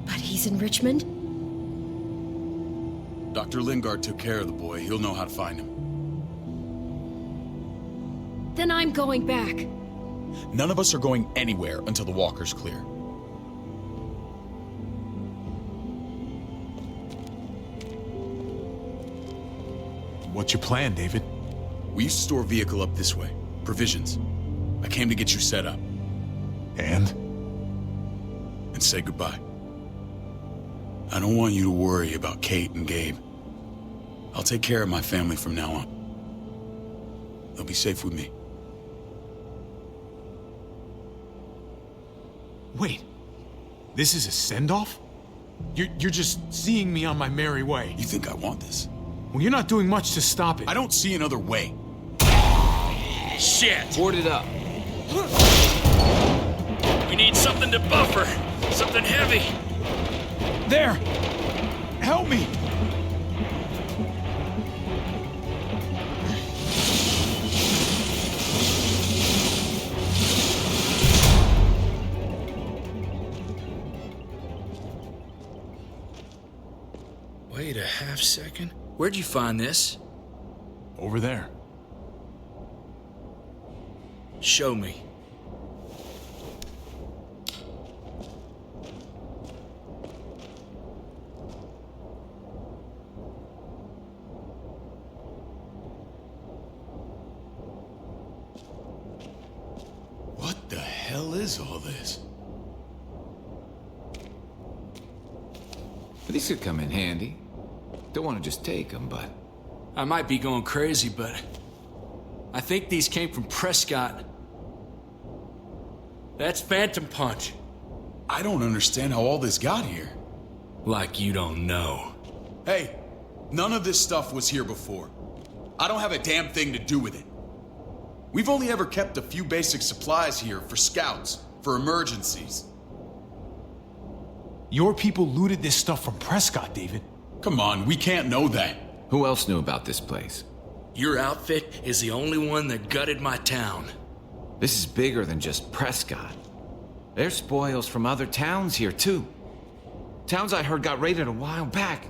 G: But he's in Richmond?
F: Dr. Lingard took care of the boy. He'll know how to find him.
G: Then I'm going back.
P: None of us are going anywhere until the walker's clear.
A: What's your plan, David?
F: We used to store a vehicle up this way. Provisions. I came to get you set up.
A: And?
F: And say goodbye. I don't want you to worry about Kate and Gabe. I'll take care of my family from now on. They'll be safe with me.
A: Wait, this is a send-off? You're just seeing me on my merry way.
F: You think I want this?
A: Well, you're not doing much to stop it.
F: I don't see another way.
I: Shit!
K: Board it up.
I: We need something to buffer. Something heavy.
A: There! Help me!
I: Wait a half second. Where'd you find this?
A: Over there.
I: Show me.
F: What the hell is all this?
E: These could come in handy. Don't want to just take them, but...
I: I might be going crazy, but I think these came from Prescott. That's Phantom Punch.
F: I don't understand how all this got here.
I: Like you don't know.
F: Hey, none of this stuff was here before. I don't have a damn thing to do with it. We've only ever kept a few basic supplies here for scouts, for emergencies.
A: Your people looted this stuff from Prescott, David.
F: Come on, we can't know that.
E: Who else knew about this place?
I: Your outfit is the only one that gutted my town.
E: This is bigger than just Prescott. There's spoils from other towns here, too. Towns I heard got raided a while back.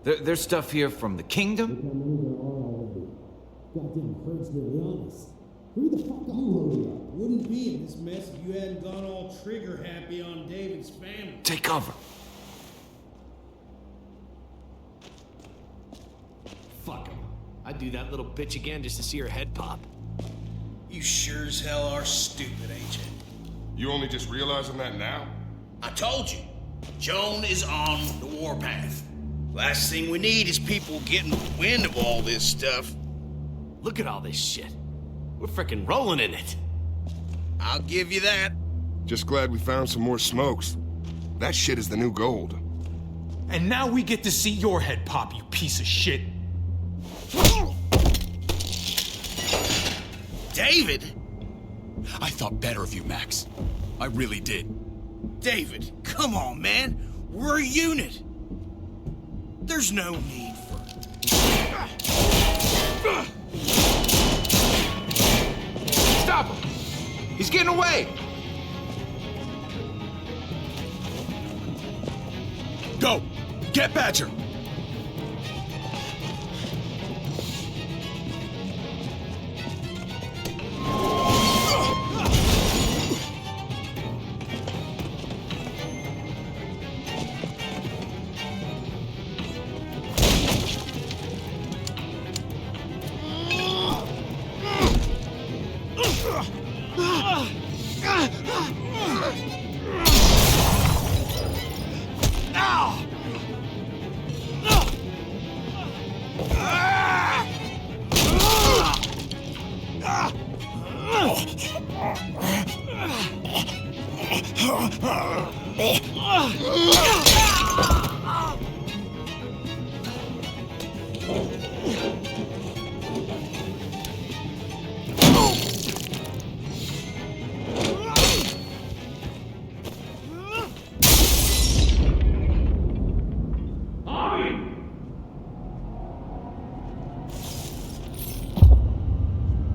E: There's stuff here from the kingdom.
R: Goddamn hurts to be honest. Who the fuck you? Wouldn't be in this mess if you hadn't gone all trigger happy on David's family.
E: Take cover.
K: Fuck him. I'd do that little bitch again just to see her head pop.
N: You sure as hell are stupid, ain't you?
S: You only just realizing that now?
N: I told you. Joan is on the warpath. Last thing we need is people getting wind of all this stuff.
K: Look at all this shit. We're frickin' rolling in it.
N: I'll give you that.
S: Just glad we found some more smokes. That shit is the new gold.
A: And now we get to see your head pop, you piece of shit.
N: David?
F: I thought better of you, Max. I really did.
N: David, come on, man. We're a unit. There's no need for...
E: Stop him! He's getting away!
F: Go! Get Badger!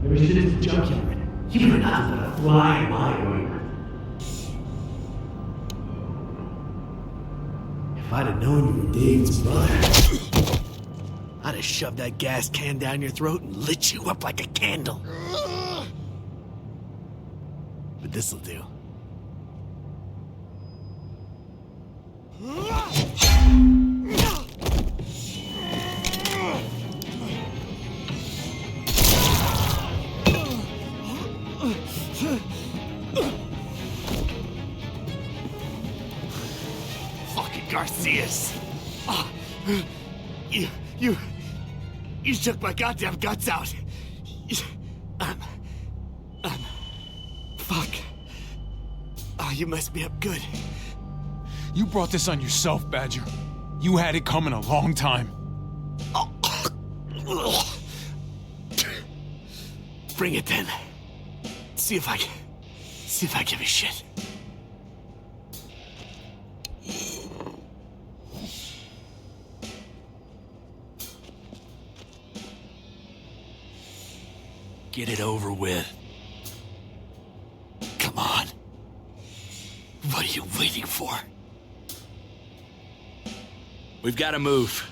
T: Ever since the junkyard, you've been nothing but a fly in my ointment. If I'd have known you were Dave's brother, I'd have shoved that gas can down your throat and lit you up like a candle. But this'll do. Fucking Garcias. Oh, You took my goddamn guts out. Fuck. Oh, you messed me up good.
A: You brought this on yourself, Badger. You had it coming a long time.
T: Bring it then. See if I give a shit.
I: Get it over with.
T: Come on. What are you waiting for?
I: We've got to move.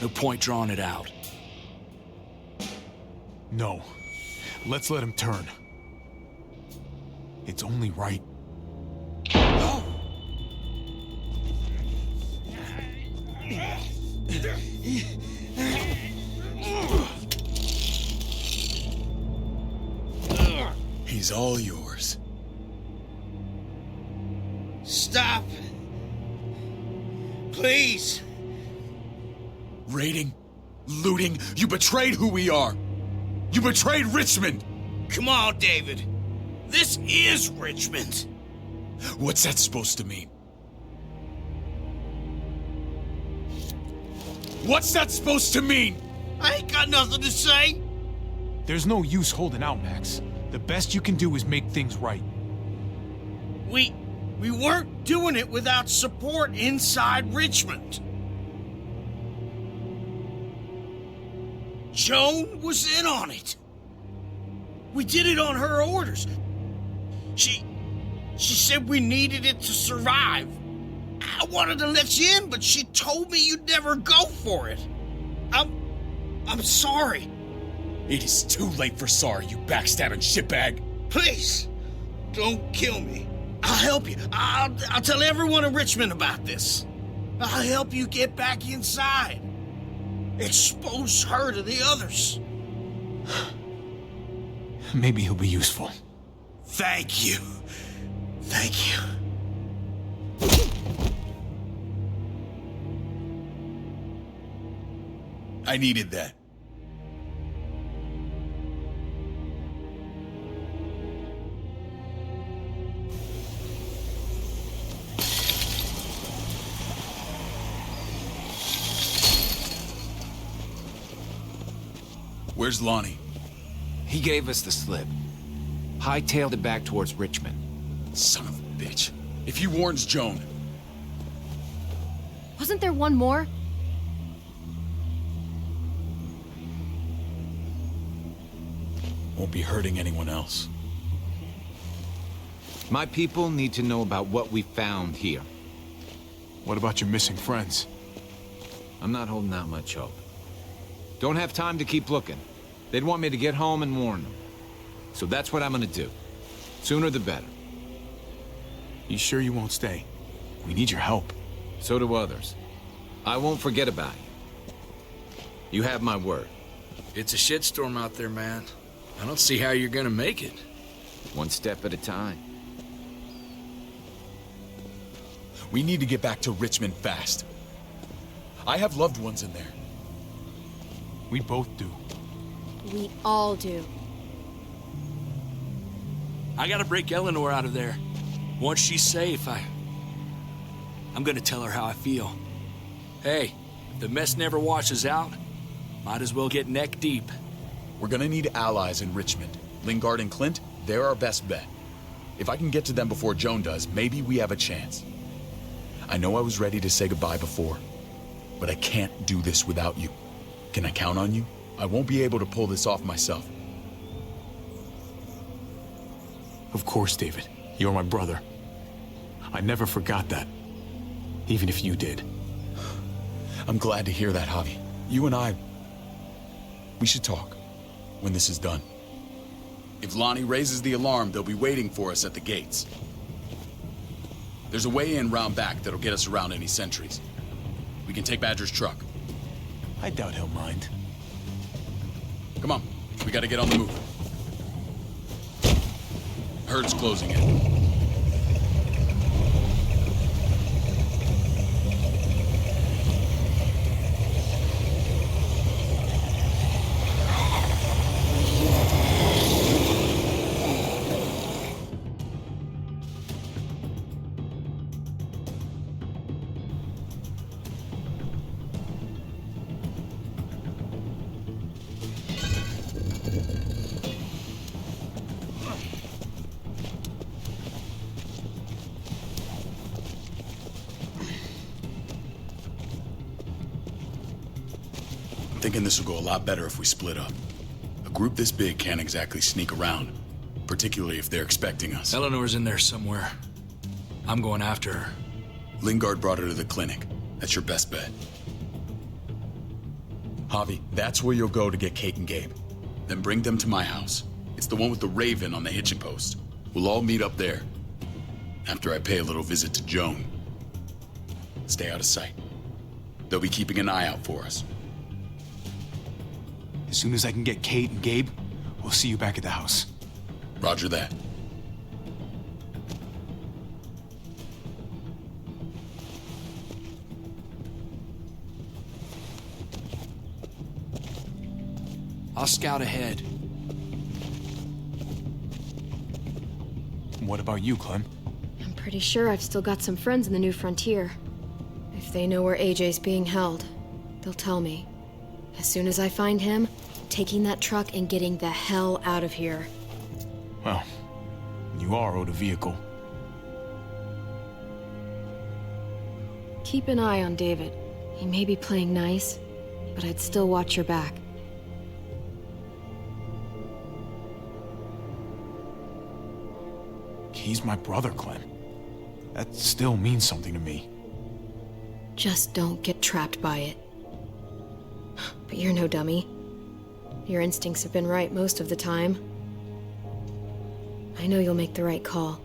I: No point drawing it out.
A: No. Let's let him turn. It's only right.
F: He's all yours.
N: Stop. Please.
F: Raiding, looting, you betrayed who we are. You betrayed Richmond.
N: Come on, David. This is Richmond.
F: What's that supposed to mean? What's that supposed to mean?
N: I ain't got nothing to say.
A: There's no use holding out, Max. The best you can do is make things right.
N: We weren't doing it without support inside Richmond. Joan was in on it. We did it on her orders. She said we needed it to survive. I wanted to let you in, but she told me you'd never go for it. I'm sorry.
F: It is too late for sorry, you backstabbing shitbag.
N: Please, don't kill me. I'll help you. I'll tell everyone in Richmond about this. I'll help you get back inside. Expose her to the others.
A: Maybe he'll be useful.
N: Thank you. Thank you.
F: I needed that. Where's Lonnie?
E: He gave us the slip. Hightailed it back towards Richmond.
F: Son of a bitch. If he warns Joan...
J: Wasn't there one more?
F: Won't be hurting anyone else.
E: My people need to know about what we found here.
A: What about your missing friends?
E: I'm not holding out much hope. Don't have time to keep looking. They'd want me to get home and warn them. So that's what I'm gonna do. Sooner the better.
A: You sure you won't stay? We need your help.
E: So do others. I won't forget about you. You have my word.
I: It's a shitstorm out there, man. I don't see how you're gonna make it.
E: One step at a time.
F: We need to get back to Richmond fast. I have loved ones in there.
A: We both do.
J: We all do.
I: I gotta break Eleanor out of there. Once she's safe, I'm gonna tell her how I feel. Hey, if the mess never washes out, might as well get neck deep.
F: We're gonna need allies in Richmond. Lingard and Clint, they're our best bet. If I can get to them before Joan does, maybe we have a chance. I know I was ready to say goodbye before, but I can't do this without you. Can I count on you? I won't be able to pull this off myself.
A: Of course, David. You're my brother. I never forgot that. Even if you did.
F: I'm glad to hear that, Javi. You and I... we should talk. When this is done. If Lonnie raises the alarm, they'll be waiting for us at the gates. There's a way in round back that'll get us around any sentries. We can take Badger's truck.
A: I doubt he'll mind.
F: Come on, we gotta get on the move. Herd's closing in. thinking this will go a lot better if we split up. A group this big can't exactly sneak around, particularly if they're expecting us.
I: Eleanor's in there somewhere. I'm going after her.
F: Lingard brought her to the clinic. That's your best bet. Javi, that's where you'll go to get Kate and Gabe. Then bring them to my house. It's the one with the raven on the hitching post. We'll all meet up there. After I pay a little visit to Joan. Stay out of sight. They'll be keeping an eye out for us.
A: As soon as I can get Kate and Gabe, we'll see you back at the house.
F: Roger that.
I: I'll scout ahead.
A: What about you, Clem?
D: I'm pretty sure I've still got some friends in the New Frontier. If they know where AJ's being held, they'll tell me. As soon as I find him, taking that truck and getting the hell out of here.
A: Well, you are owed a vehicle.
D: Keep an eye on David. He may be playing nice, but I'd still watch your back.
A: He's my brother, Clem. That still means something to me.
D: Just don't get trapped by it. But you're no dummy. Your instincts have been right most of the time. I know you'll make the right call.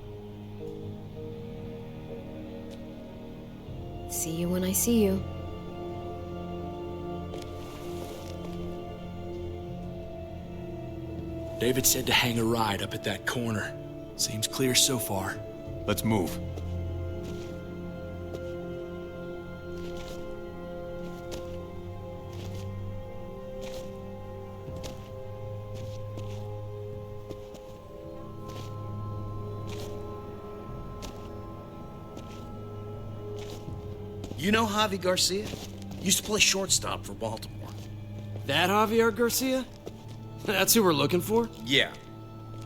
D: See you when I see you.
I: David said to hang a ride up at that corner. Seems clear so far.
A: Let's move.
T: You know Javi Garcia? Used to play shortstop for Baltimore.
K: That Javier Garcia? That's who we're looking for?
U: Yeah,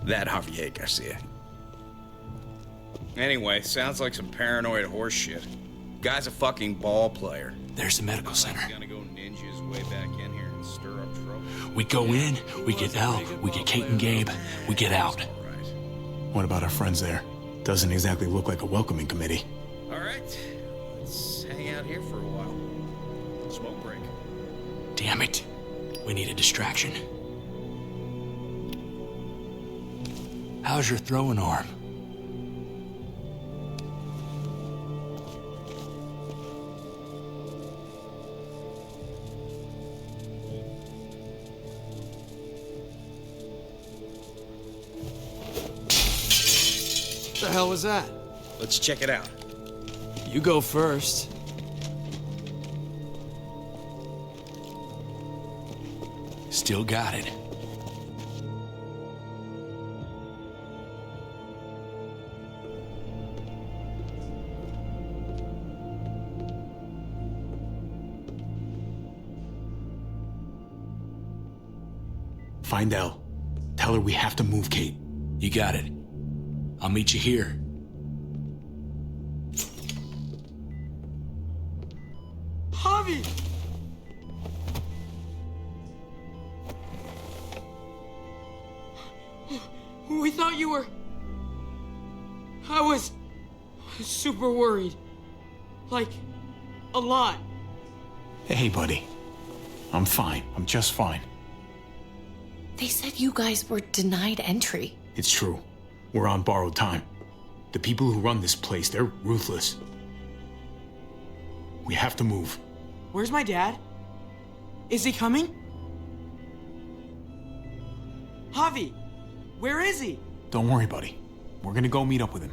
U: that Javier Garcia. Anyway, sounds like some paranoid horse shit. Guy's a fucking ball player.
I: There's the medical center.
U: He's gonna go ninja his way back in here and stir up trouble.
I: We go in, we get Elle, we get Kate and Gabe, we get out.
A: What about our friends there? Doesn't exactly look like a welcoming committee.
U: All right, let's hang out here for a while. Smoke break.
I: Damn it. We need a distraction. How's your throwing arm?
K: What the hell was that?
U: Let's check it out.
K: You go first.
I: Still got it.
A: Find Elle. Tell her we have to move Kate.
I: You got it. I'll meet you here.
H: Javi! We thought you were... I was super worried. Like, a lot.
A: Hey, buddy. I'm fine. I'm just fine.
G: They said you guys were denied entry.
A: It's true. We're on borrowed time. The people who run this place, they're ruthless. We have to move.
H: Where's my dad? Is he coming? Javi, where is he?
A: Don't worry, buddy. We're gonna go meet up with him.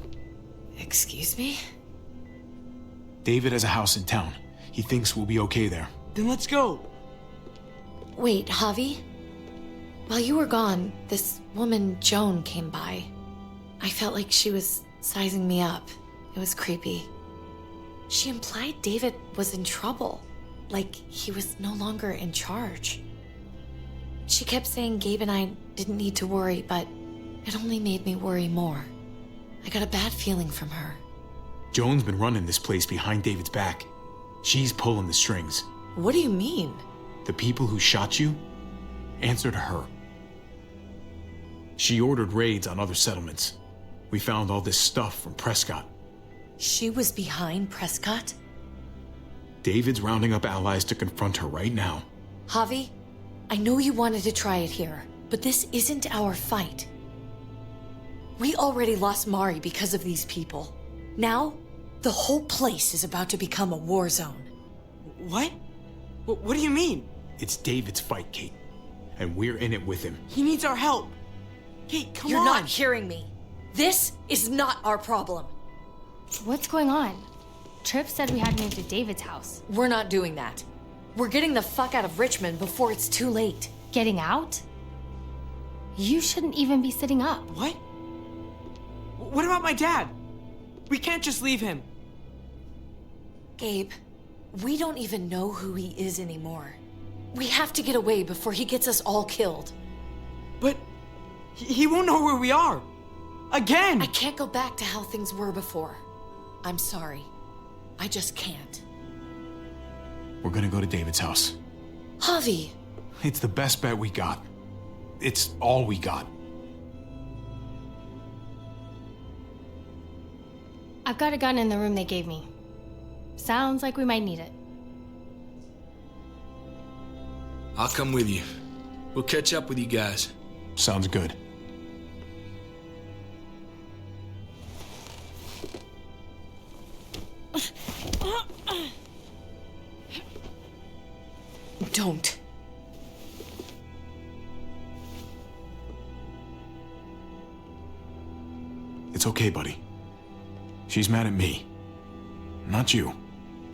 G: Excuse me?
A: David has a house in town. He thinks we'll be okay there.
H: Then let's go.
G: Wait, Javi? While you were gone, this woman, Joan, came by. I felt like she was sizing me up. It was creepy. She implied David was in trouble, like he was no longer in charge. She kept saying Gabe and I didn't need to worry, but it only made me worry more. I got a bad feeling from her.
A: Joan's been running this place behind David's back. She's pulling the strings.
G: What do you mean?
A: The people who shot you answered her. She ordered raids on other settlements. We found all this stuff from Prescott.
G: She was behind Prescott?
A: David's rounding up allies to confront her right now.
G: Javi, I know you wanted to try it here, but this isn't our fight. We already lost Mari because of these people. Now, the whole place is about to become a war zone.
H: What? What do you mean?
A: It's David's fight, Kate. And we're in it with him.
H: He needs our help. Kate, come on.
G: You're not hearing me. This is not our problem.
J: What's going on? Tripp said we had to move to David's house.
G: We're not doing that. We're getting the fuck out of Richmond before it's too late.
J: Getting out? You shouldn't even be sitting up.
H: What? What about my dad? We can't just leave him.
G: Gabe, we don't even know who he is anymore. We have to get away before he gets us all killed.
H: But he won't know where we are. Again!
G: I can't go back to how things were before. I'm sorry. I just can't.
A: We're gonna go to David's house.
G: Javi!
A: It's the best bet we got. It's all we got.
J: I've got a gun in the room they gave me. Sounds like we might need it.
I: I'll come with you. We'll catch up with you guys.
A: Sounds good.
G: Don't.
A: It's okay, buddy. She's mad at me. Not you.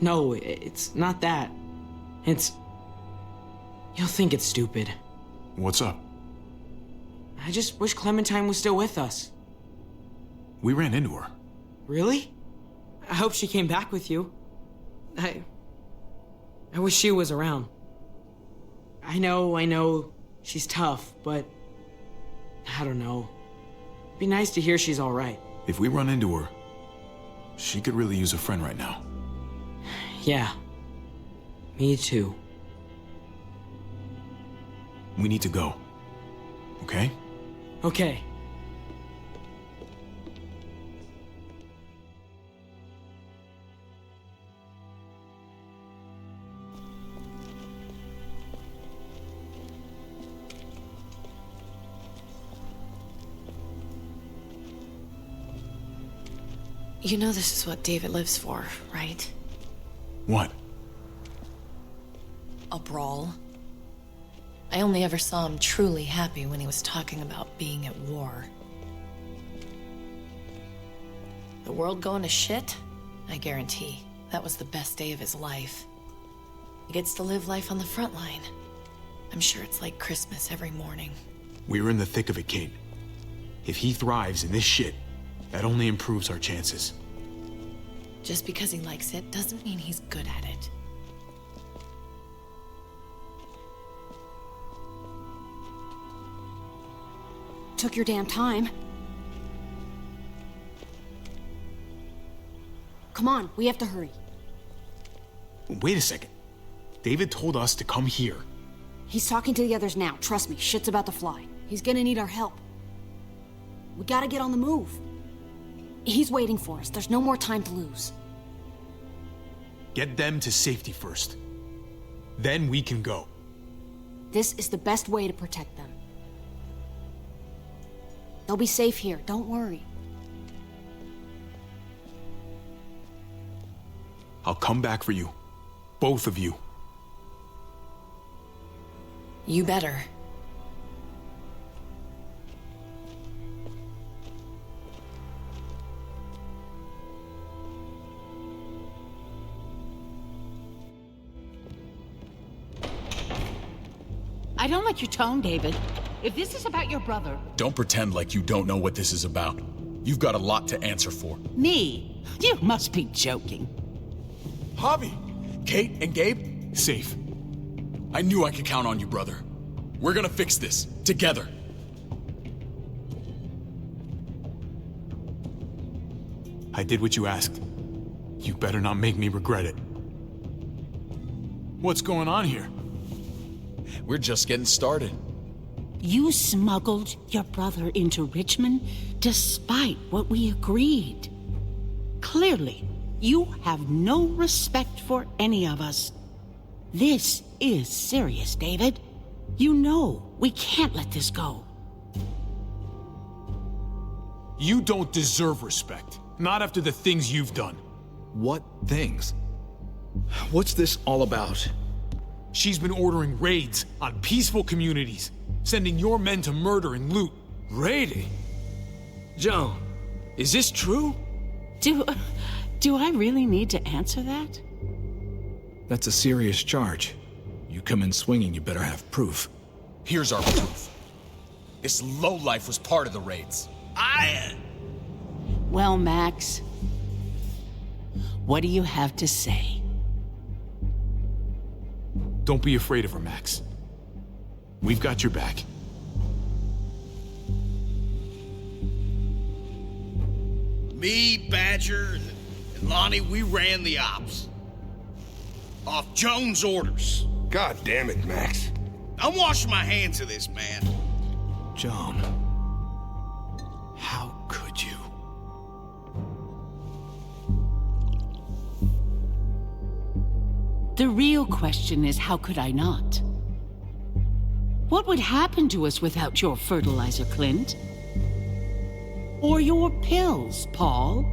H: No, it's not that. It's... You'll think it's stupid.
A: What's up?
H: I just wish Clementine was still with us.
A: We ran into her.
H: Really? I hope she came back with you. I wish she was around. I know, she's tough, but... I don't know. It'd be nice to hear she's all right.
A: If we run into her, she could really use a friend right now.
H: Yeah. Me too.
A: We need to go. Okay?
H: Okay.
G: You know this is what David lives for, right?
A: What?
G: A brawl. I only ever saw him truly happy when he was talking about being at war. The world going to shit? I guarantee that was the best day of his life. He gets to live life on the front line. I'm sure it's like Christmas every morning.
A: We're in the thick of it, Kate. If he thrives in this shit, that only improves our chances.
G: Just because he likes it doesn't mean he's good at it.
B: Took your damn time. Come on, we have to hurry.
A: Wait a second. David told us to come here.
B: He's talking to the others now. Trust me, shit's about to fly. He's gonna need our help. We gotta get on the move. He's waiting for us. There's no more time to lose.
A: Get them to safety first. Then we can go.
B: This is the best way to protect them. They'll be safe here, don't worry.
A: I'll come back for you. Both of you.
G: You better.
M: I don't like your tone, David. If this is about your brother...
P: Don't pretend like you don't know what this is about. You've got a lot to answer for.
M: Me? You must be joking.
P: Javi! Kate and Gabe?
A: Safe.
P: I knew I could count on you, brother. We're gonna fix this. Together.
A: I did what you asked. You better not make me regret it. What's going on here?
P: We're just getting started.
M: You smuggled your brother into Richmond despite what we agreed. Clearly, you have no respect for any of us. This is serious, David. You know we can't let this go.
A: You don't deserve respect. Not after the things you've done.
P: What things? What's this all about?
A: She's been ordering raids on peaceful communities, sending your men to murder and loot.
K: Raiding? Joan, is this true?
M: Do I really need to answer that?
F: That's a serious charge. You come in swinging, you better have proof.
P: Here's our proof. This lowlife was part of the raids.
M: Well, Max, what do you have to say?
A: Don't be afraid of her, Max. We've got your back.
N: Me, Badger, and Lonnie, we ran the ops. Off Jones' orders.
S: God damn it, Max.
N: I'm washing my hands of this, man.
F: Joan, how could you?
M: The real question is, how could I not? What would happen to us without your fertilizer, Clint? Or your pills, Paul?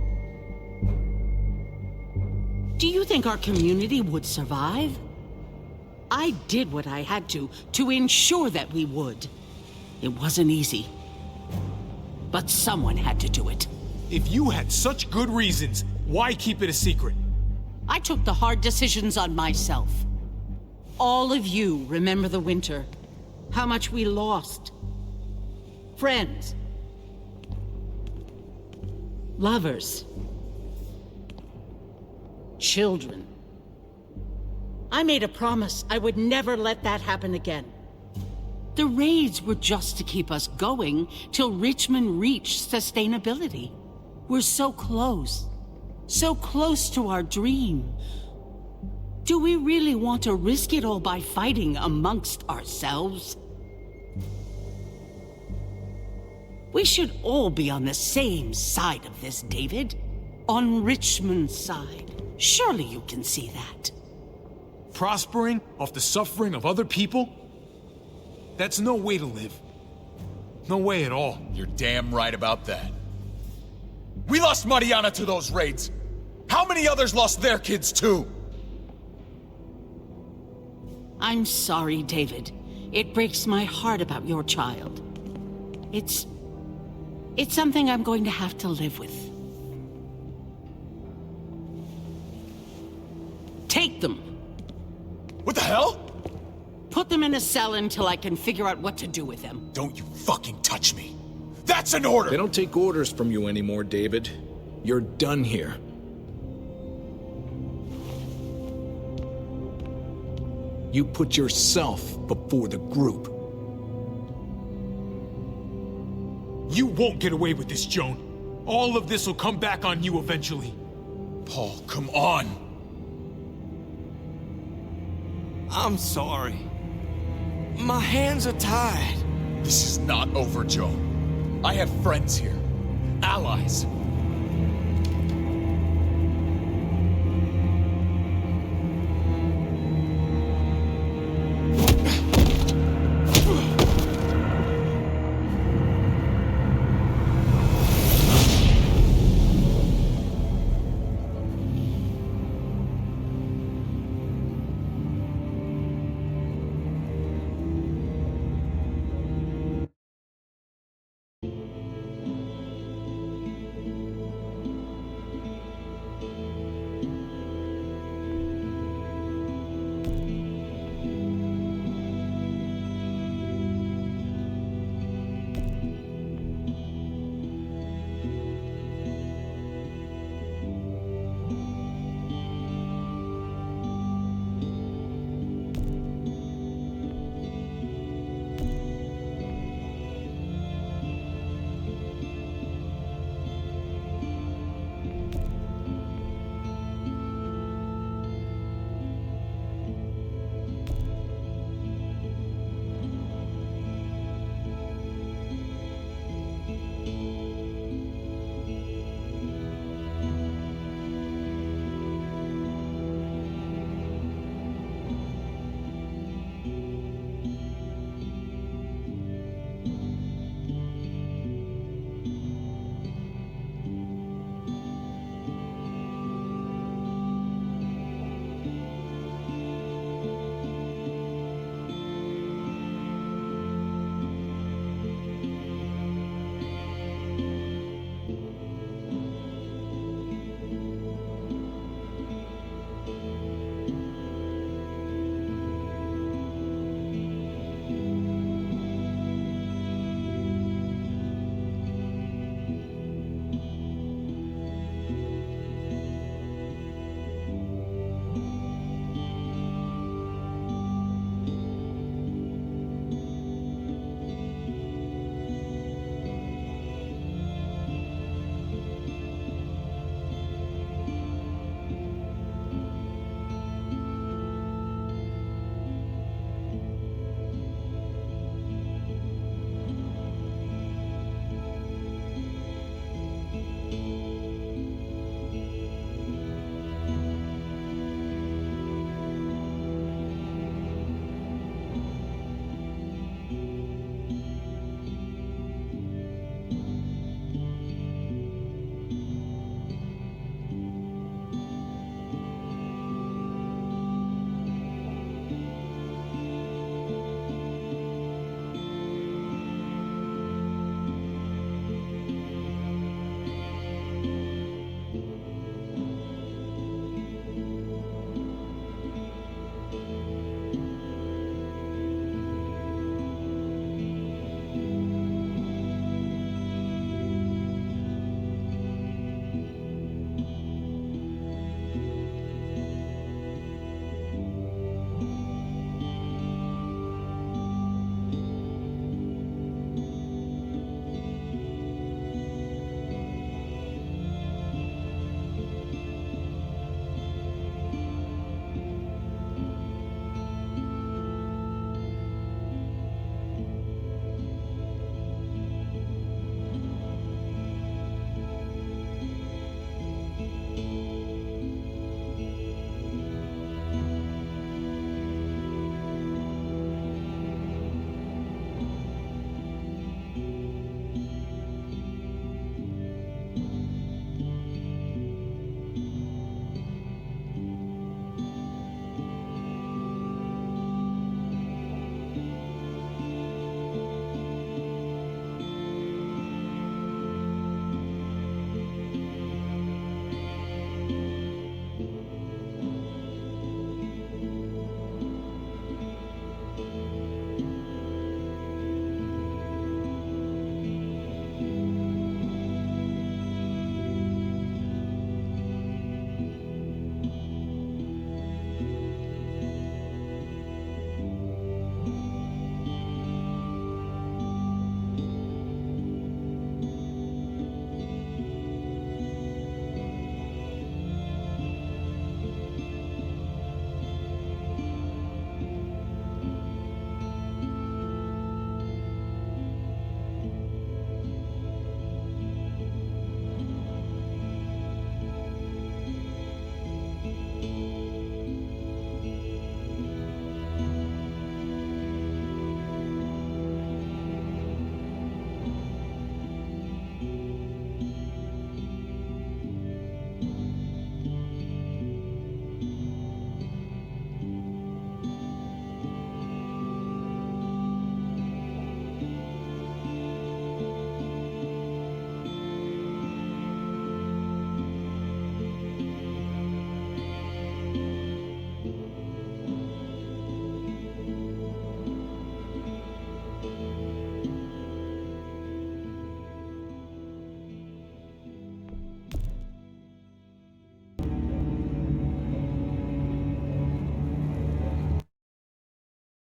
M: Do you think our community would survive? I did what I had to ensure that we would. It wasn't easy. But someone had to do it.
A: If you had such good reasons, why keep it a secret?
M: I took the hard decisions on myself. All of you remember the winter. How much we lost. Friends. Lovers. Children. I made a promise I would never let that happen again. The raids were just to keep us going till Richmond reached sustainability. We're so close to our dream. Do we really want to risk it all by fighting amongst ourselves? We should all be on the same side of this, David. On Richmond's side. Surely you can see that.
A: Prospering off the suffering of other people? That's no way to live. No way at all.
P: You're damn right about that. We lost Mariana to those raids. How many others lost their kids too?
M: I'm sorry, David. It breaks my heart about your child. It's something I'm going to have to live with. Take them.
P: What the hell?
M: Put them in a cell until I can figure out what to do with them.
P: Don't you fucking touch me. That's an order!
F: They don't take orders from you anymore, David. You're done here. You put yourself before the group.
A: You won't get away with this, Joan. All of this will come back on you eventually.
P: Paul, come on!
Q: I'm sorry. My hands are tied.
P: This is not over, Joan. I have friends here. Allies.